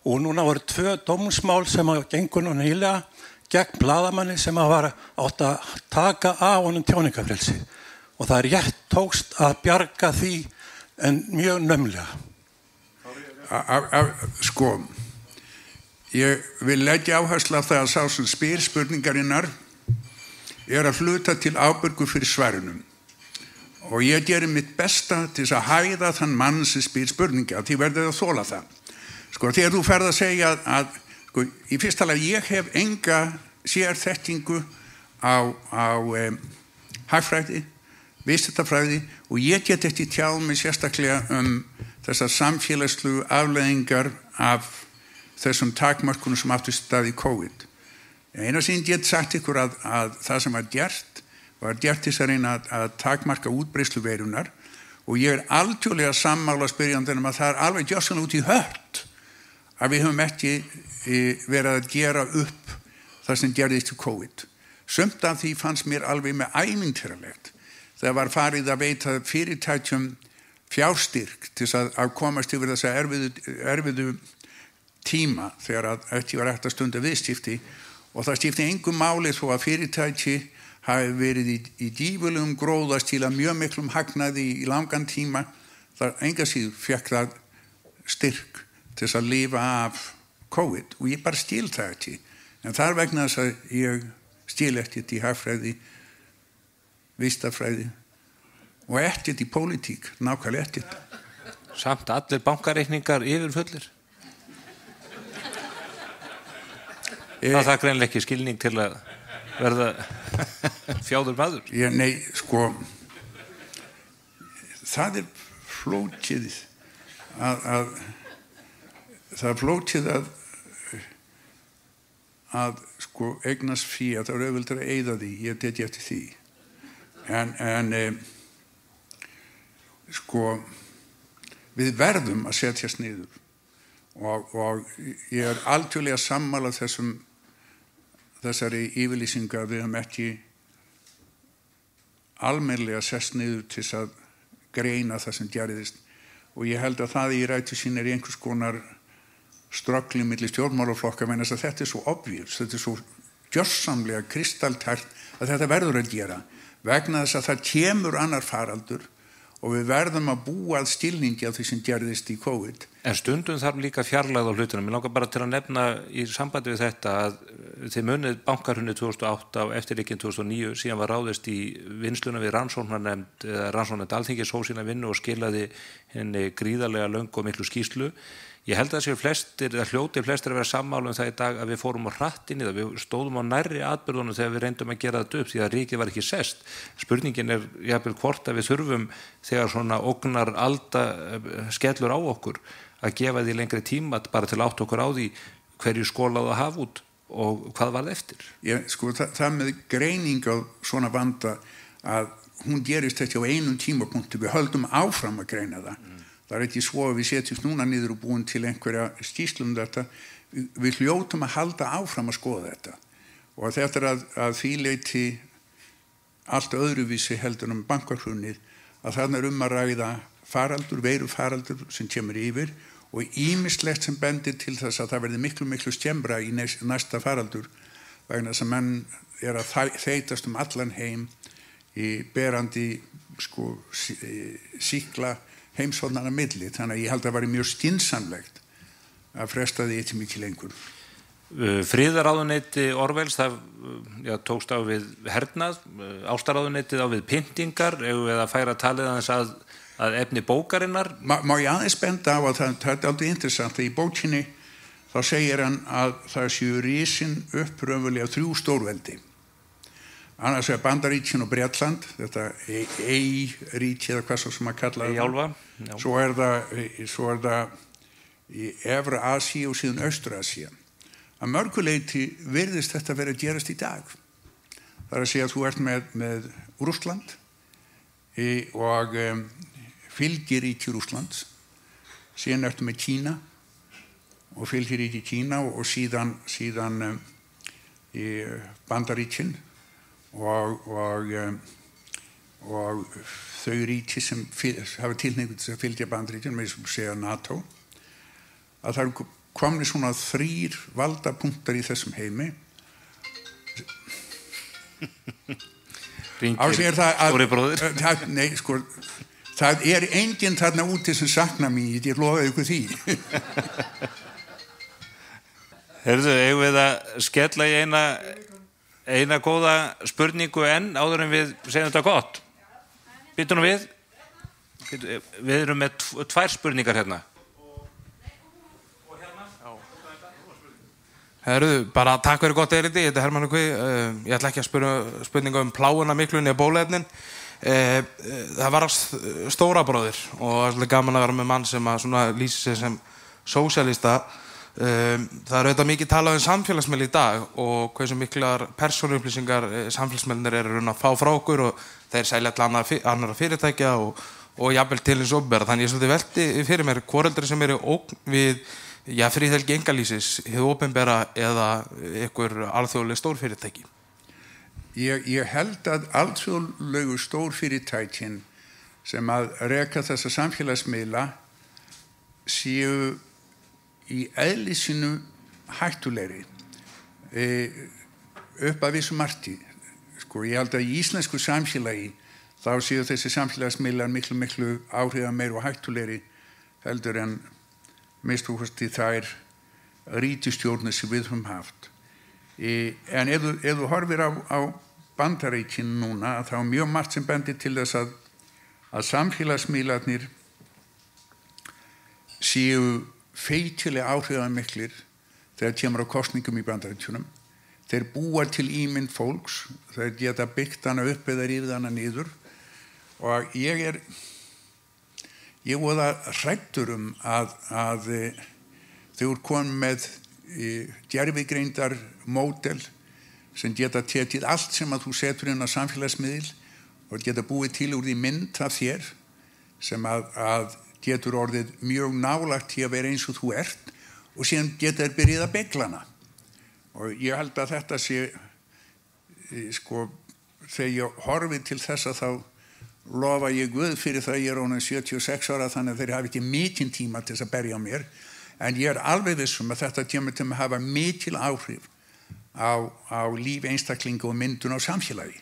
og núna voru 2 dómsmál sem að gengur nú nýlega gegn blaðamanni sem að var átt að taka af honum tjáningafrelsi. Og það er rétt tókst að bjarga því en mjög naumlega. Sko, ég vil leggja áherslu á það að sá sem spyr spurningarinnar er að hluta til ábyrgur fyrir svarunum. Og ég gerir mitt besta til þess að hæða þann mann sem spyr spurninga, því verður að þola það. Sko, þegar þú ferð að segja að sko, í fyrsta lagi ég hef enga sérþekkingu á hagfræði, viðskiptafræði og ég get ekki tjáð mig sérstaklega þessar samfélagslegu afleiðingar af þessum takmörkunum sem áttu stað í COVID. Eina sem ég get sagt ykkur að það sem var gert þess að reyna að takmarka útbreiðslu veirunar og ég er algjörlega sammála spyrjandinn að það er alveg gjörsamlega út í hött að við höfum ekki verið að gera upp það sem gerðist í COVID. Sumt af því fannst mér alveg með ævintýralegt. Það var farið að veita fyrirtækjum fjárstyrk til að komast yfir þessa erfiðu tíma þegar að ekki var hægt að stunda viðskipti og það skipti engu máli þó að fyrirtæki hafi verið í gífurlegum gróðastíla mjög miklum hagnaði í langan tíma. Það enga síður fékk það styrk til þess að lifa af COVID og ég bara skil það ekki. En þar vegna þess að ég skil ekkert í hagfræði, viðskiptafræði og ekkert í pólitík, nákvæmlega ekkert. Samt allir bankareikningar yfirfullir. Það greinlega ekki skilning til að verða fjáður maður. Nei, sko, það er flókið það er flókið að sko eignast fí að það er auðvitað að eyða því, ég teki eftir því en sko við verðum að setjast niður og ég er algjörlega sammála þessari yfirlýsingu að við höfum ekki almennlega sest niður til að greina það sem gerðist og ég held að það í rætu sín í einhvers konar ströggli milli stjórnmálaflokka vegna þess að þetta er svo obvious, þetta er svo gjörsamlega kristaltært að þetta verður að gera vegna þess að það kemur annar faraldur og við verðum að búa að skilningi af því sem gerðist í COVID. En stundum þarf líka fjarlægð á hlutunum. Mér langar bara til að nefna í sambandi við þetta að þið munið bankahrunið 2008 og eftirleikin 2009 síðan var ráðist í vinnsluna við rannsóknarnefnd Alþingis hóf sína vinnu og skilaði henni gríðarlega löng og miklu skýrslu. Ég held að flestir að vera sammála það í dag að við fórum á hratt inn í það, við stóðum á nærri atburðunum þegar við reyndum að gera þetta upp því að ríkið var ekki sest. Spurningin er jafnvel hvort að við þurfum þegar svona ógnar alda skellur á okkur að gefa því lengri tíma bara til að átta okkur á því hverju skólaðu að hafa út og hvað varð eftir. Sko það með greining á svona vanda að hún gerist ekki á einum tímapunkti, við höldum áfram að greina það. Það er ekki svo að við setjumst núna niður og búin til einhverja skýrslu þetta. Við hljótum að halda áfram að skoða þetta. Og þetta er að því leyti allt öðruvísi heldur bankahrunið að þarna er að ræða veirufaraldur sem kemur yfir og ýmislegt sem bendir til þess að það verði miklu skemmra í næsta faraldur vegna þess að menn er að þeytast allan heim í berandi sýkla heimsfórnana milli, þannig að ég held að það væri mjög skynsamlegt að fresta því eitthvað mikið lengur. Friðarráðuneyti Orwells, það tókst á við hernað, ástarráðuneytið á við pyntingar, eigum við að færa talið aðeins að efni bókarinnar. Má ég aðeins benda á að það er aldrei interessant að í bókinni þá segir hann að það séu risin upp raunverulega 3 stórveldi. Annars er Bandaríkin og Bretland, þetta ríki eða hvað svo sem að kalla það. Svo er það í Evra-Asíu og síðan Austur-Asíu. Að mörguleyti virðist þetta verið að gerast í dag. Það er að segja að þú ert með Rússland og fylgiríki Rússlands, síðan ertu með Kína og fylgiríki Kína og síðan Bandaríkin og þau ríki sem hafa tilhneigingu til að fylgja Bandaríkin með sem segja NATO að það eru komni svona 3 valdapunktar í þessum heimi Ringir stóri bróðir Nei, sko það er enginn þarna úti sem sakna mér ég lofaði ykkur því Heyrðu, eigum við að skella í eina góða spurningu enn áður en við segjum þetta gott. Býtum nú við. Við erum með 2 spurningar hérna. Herðu, bara takk fyrir gott erindi. Þetta er Hermann og Kvi. Ég ætla ekki að spurninga pláuna miklu niður bóluefnin. Það var stóra bróðir og það er gaman að vera með mann sem að lýsi sig sem sósíalista. Það er auðvitað mikið talað samfélagsmiðla í dag og hversu miklar persónuupplýsingar samfélagsmiðlarnir eru að fá frá okkur og þeir selja til annarra fyrirtækja og jafnvel til hins opinbera. Þannig ég svolítið velti fyrir mér foreldrar sem eru ógn við friðhelgi einkalífsins, hið opinbera eða einhver alþjóðleg stórfyrirtæki. Ég held að alþjóðlegu stórfyrirtækin sem að reka þessa samfélagsmiðla séu í eðli sínu hættulegri upp að vissu marki. Sko, ég held að í íslensku samfélagi þá séu þessi samfélagsmiðlar miklu áhrifameiri og hættulegri heldur en minnst þær ríkisstjórnir sem við höfum haft. En ef þú horfir á Bandaríkin núna þá er mjög margt sem bendir til þess að samfélagsmiðlarnir séu feitilega áhrifamiklir þegar kemur á kosningum í Bandaríkjunum. Þeir búa til ímynd fólks, þeir geta byggt hana upp eða rífið hana niður og ég voða hræddur að þau eru komin með gervigreindar módel sem geta tekið allt sem að þú setur inn á samfélagsmiðil og geta búið til úr því mynd af þér sem að getur orðið mjög nálagt í að vera eins og þú ert og síðan geta þér byrjað að beglana. Og ég held að þetta sé, sko, þegar ég horfi til þessa þá lofa ég Guð fyrir það ég orðinn 76 ára þannig að þeir hafi ekki mikinn tíma til þess að berja á mér en ég alveg vissum að þetta kemur til að hafa mikil áhrif á líf einstaklinga og myndun á samfélagi.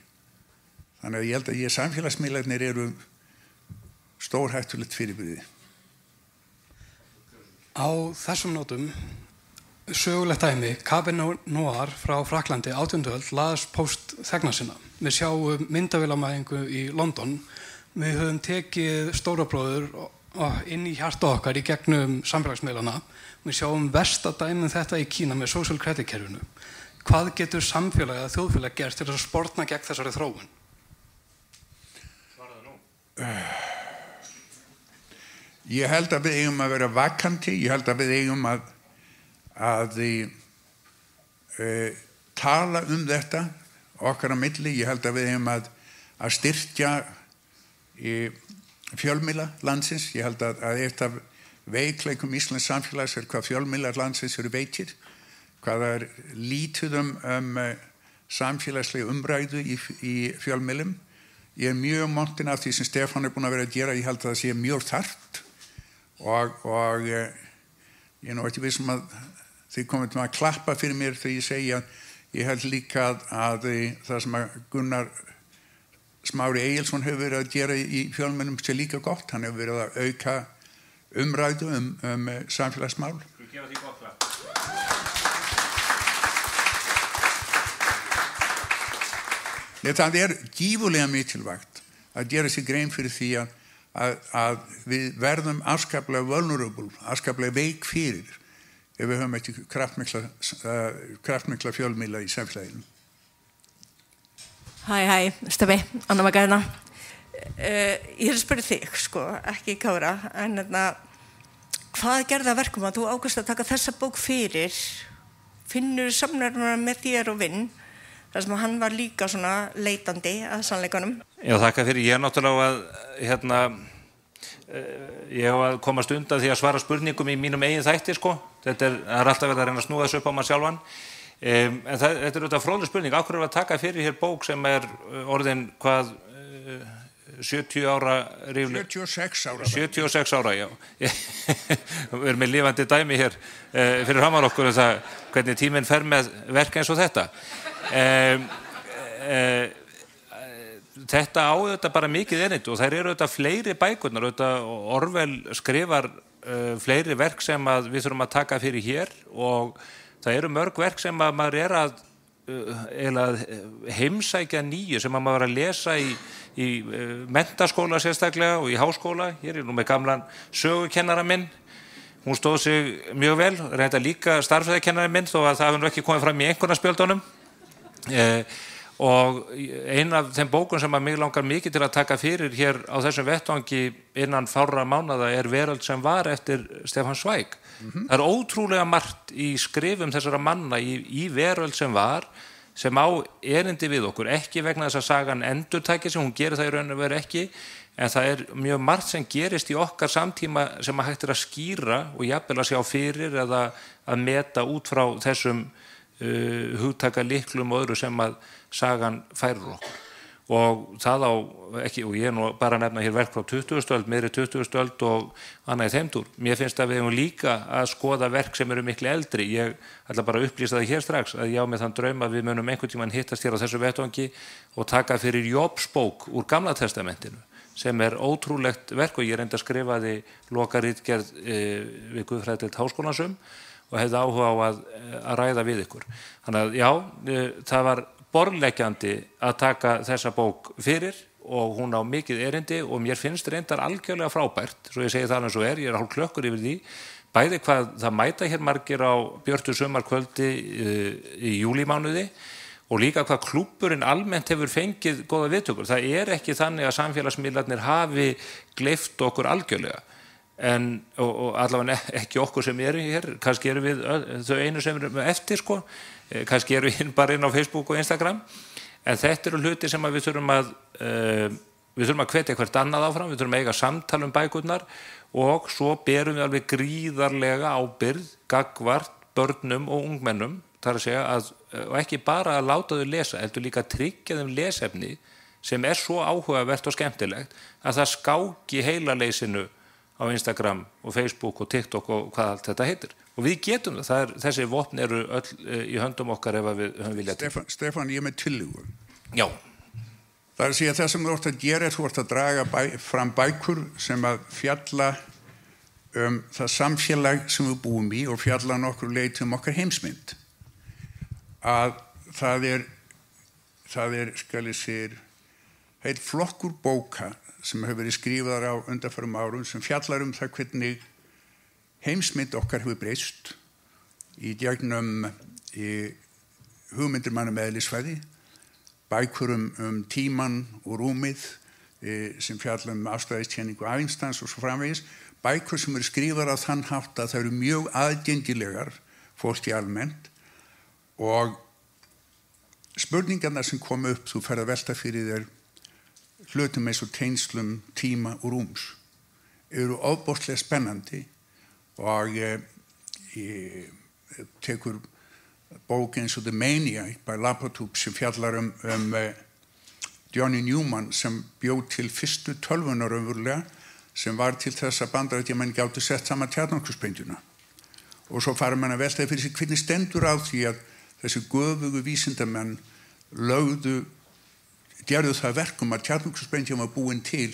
Þannig að ég held að samfélagsmiðlarnir eru stórhættulegt fyrirbrigði. Á þessum nótum sögulegt dæmi, Cabin Noir frá Frakklandi 18. öld laðast póst þegna sinna. Við sjáum myndavélamæðingu í London. Við höfum tekið stórabróður inn í hjarta okkar í gegnum samfélagsmiðlana. Við sjáum versta dæmið þetta í Kína með social credit kerfinu. Hvað getur samfélag eða þjóðfélag gert til að sportna gegn þessari þróun? Ég held að við eigum að vera vakandi, ég held að við eigum að tala þetta okkar á milli, ég held að við eigum að styrkja fjölmiðla landsins, ég held að eitt af veikleikum íslensk samfélags hvað fjölmiðlar landsins eru veikir, hvað það lítið samfélagslega umræðu í fjölmiðlum. Ég mjög montinn af því sem Stefán búinn að vera að gera, ég held að það sé mjög þarft og ég nú ekki vissum að þið komið til að klappa fyrir mér þegar ég segi að ég held líka að það sem að Gunnar Smári Egilsson hefur verið að gera í fjölmiðlum sé líka gott, hann hefur verið að auka umræðu samfélagsmál. Gefa því gott lag. Það gífurlega mikilvægt að gera sig grein fyrir því að við verðum afskaplega vulnerable, afskaplega veik fyrir ef við höfum ekki kraftmikla fjölmiðla í samfélaginu. Hæ, Stefi, Anna Magdalena. Ég að spyrja þig, sko, ekki Kára, en hvað gerði að verkum að þú ákvaðst að taka þessa bók fyrir? Finnur samnefnara með þér og Vinn, þar sem hann var líka svona leitandi að sannleikanum? Já, þakka fyrir. Ég náttúrulega ég hef að komast undan því að svara spurningum í mínum eigin þætti, sko. Það er alltaf verið að reyna að snúa þessu upp á maður sjálfan. En þetta er auðvitað fróðleg spurning. Af hverju að taka fyrir hér bók sem orðin hvað 70 ára ríflega? 76 ára, já. Við erum með lifandi dæmi hér fyrir framan okkur það hvernig tíminn fer með verk eins og þetta. Þetta á þetta bara mikið erindi og þær eru þetta fleiri bækurnar, Orwell skrifar fleiri verk sem að við þurfum að taka fyrir hér og það eru mörg verk sem að maður að heimsækja nýju sem að maður að lesa í menntaskóla sérstaklega og í háskóla. Hér nú með gamlan sögukennara minn, hún stóð sig mjög vel, reynda líka starffræðikennari minn þó að það hefur nú ekki komið fram í einhvernaspjöldunum. Og ein af þeim bókum sem að mig langar mikið til að taka fyrir hér á þessum vettvangi innan fárra mánaða Veröld sem var eftir Stefán Zweig. Það ótrúlega margt í skrifum þessara manna í Veröld sem var sem á erindi við okkur, ekki vegna þess að sagan endurtæki sem hún gerir það í raun og veru ekki, en það mjög margt sem gerist í okkar samtíma sem að hægt að skýra og jafnvel að sjá fyrir eða að meta út frá þessum hugtaka liklum og öðru sem að sagan færir okkur og það á ekki, og ég nú bara nefna hér verk frá 20. öld, meiri 20. öld og annað í þeim dúr. Mér finnst að við hefum líka að skoða verk sem eru miklu eldri. Ég ætla bara að upplýsa það hér strax að ég á með þann draum að við munum einhvern tímann hittast hér á þessu vettvangi og taka fyrir Jobs bók úr Gamla testamentinu sem ótrúlegt verk og ég reyndi að skrifa því lokaritgerð við Guðfræðideild Háskólans og hefði áhuga á að ræða við ykkur. Þannig að já, það var borðleggjandi að taka þessa bók fyrir og hún á mikið erindi og mér finnst reyndar algjörlega frábært, svo ég segi það eins og ég hálf klökkur yfir því, bæði hvað það mæta hér margir á björtu sumarkvöldi í júlímánuði og líka hvað klúbburinn almennt hefur fengið góða viðtökur. Það ekki þannig að samfélagsmiðlarnir hafi gleypt okkur algjörlega. og allavega ekki okkur sem eru hér, kannski eru við þau einu sem eru eftir sko, kannski eru við bara inn á Facebook og Instagram, en þetta eru hluti sem við þurfum að hvetja hvert annað áfram, við þurfum að eiga samtal bækurnar og svo berum við alveg gríðarlega ábyrgð gagnvart börnum og ungmennum, þar að segja og ekki bara að láta þau lesa, heldur líka að tryggja þeim lesefni sem svo áhugavert og skemmtilegt að það skáki heilaleysinu á Instagram og Facebook og TikTok og hvað allt þetta heitir. Og við getum það, þessi vopn eru öll í höndum okkar ef við höfum viljað til. Stefán, ég með tillögu. Já. Það að segja það sem þú ert að gera, þú ert að draga fram bækur sem að fjalla það samfélag sem við búum í og fjalla nokkur leyti okkar heimsmynd. Að það er skal ég segja, heill flokkur bóka sem hefur verið skrifaðar á undanförum árum sem fjallar það hvernig heimsmynd okkar hefur breyst í gegnum hugmyndir manna eðlisfræði, bækur tímann og rúmið sem fjalla afstæðiskenningu Einsteins og svo framvegis, bækur sem eru skrifaðar á þann hátt að það eru mjög aðgengilegar fólki almennt og spurningarnar sem koma upp, þú fer að velta fyrir þér hlutum eins og tengslum tíma og rúms eru ofboðslega spennandi og ég tekur bók eins og The Maniac by Lapatoop sem fjallar Johnny Newman sem bjó til fyrstu tölvunar raunverulega sem var til þess að Bandaríkjamenn gátu sett saman kjarnorkusprengjuna og svo fara menn að velta fyrir sig hvernig stendur á því að þessi göfugu vísindamenn gerðu það verkum að kjarnorkusprengjan var búin til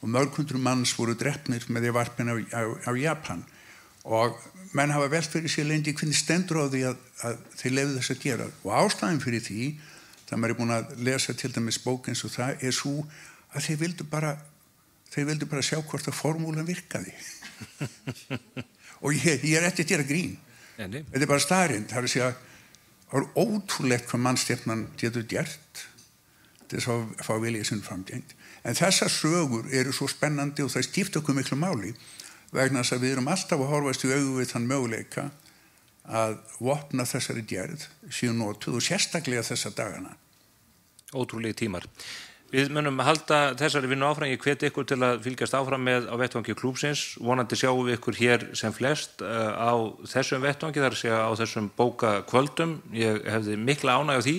og mörg hundruð manns voru drepnir með því varpin á Japan og menn hafa velt fyrir sig lengi hvernig stendur á því að þeir leyfðu þess að gera og ástæðan fyrir því það maður búin að lesa til dæmis bók eins og það svo að þeir vildu bara sjá hvort að formúlan virkaði og ég ekki að gera grín þetta bara staðreynd það að segja það ótrúlegt hvað mannstefnan getur gert til þess að fá vilja sinn framgengt. En þessar sögur eru svo spennandi og það skipta okkur miklu máli vegna þess að við erum alltaf að horfast í augu við þann möguleika að vopna þessari gerð séu notuð og sérstaklega þessa dagana. Ótrúlegi tímar. Við munum halda þessari vinnu áfram. Ég hvet ykkur til að fylgjast áfram með á vettvangi klúbsins. Vonandi sjáum við ykkur hér sem flest á þessum vettvangi, þar að segja á þessum bókakvöldum. Ég hefði mikla ánægju á því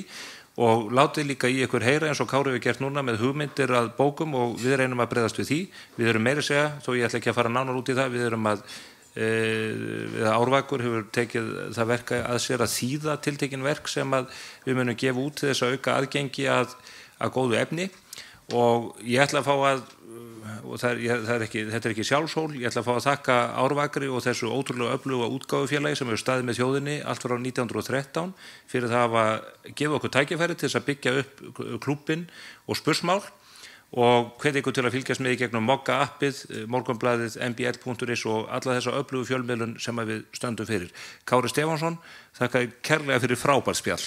og látið líka í ykkur heyra eins og Kári við gert núna með hugmyndir að bókum og við reynum að bregðast við því. Við erum meira að segja, þó ég ætla ekki að fara nánar út í það, við erum að Árvakur hefur tekið það verka að sér að þýða tiltekin verk sem að við munum gefa út til þess að auka aðgengi að góðu efni og ég ætla að fá að og þetta er ekki sjálfsól, ég ætla að fá að þakka Árvakri og þessu ótrúlega öfluga útgáfufélagi sem hefur staðið með þjóðinni allt frá 1913 fyrir það að gefa okkur tækifæri til þess að byggja upp klúbbinn og spursmál og hvet ykkur til að fylgjast með í gegnum Mogga appið, Morgunblaðið, mbl.is og alla þessa öflugu fjölmiðlun sem við stöndum fyrir. Kári Stefánsson, þakka kærlega fyrir frábært spjall.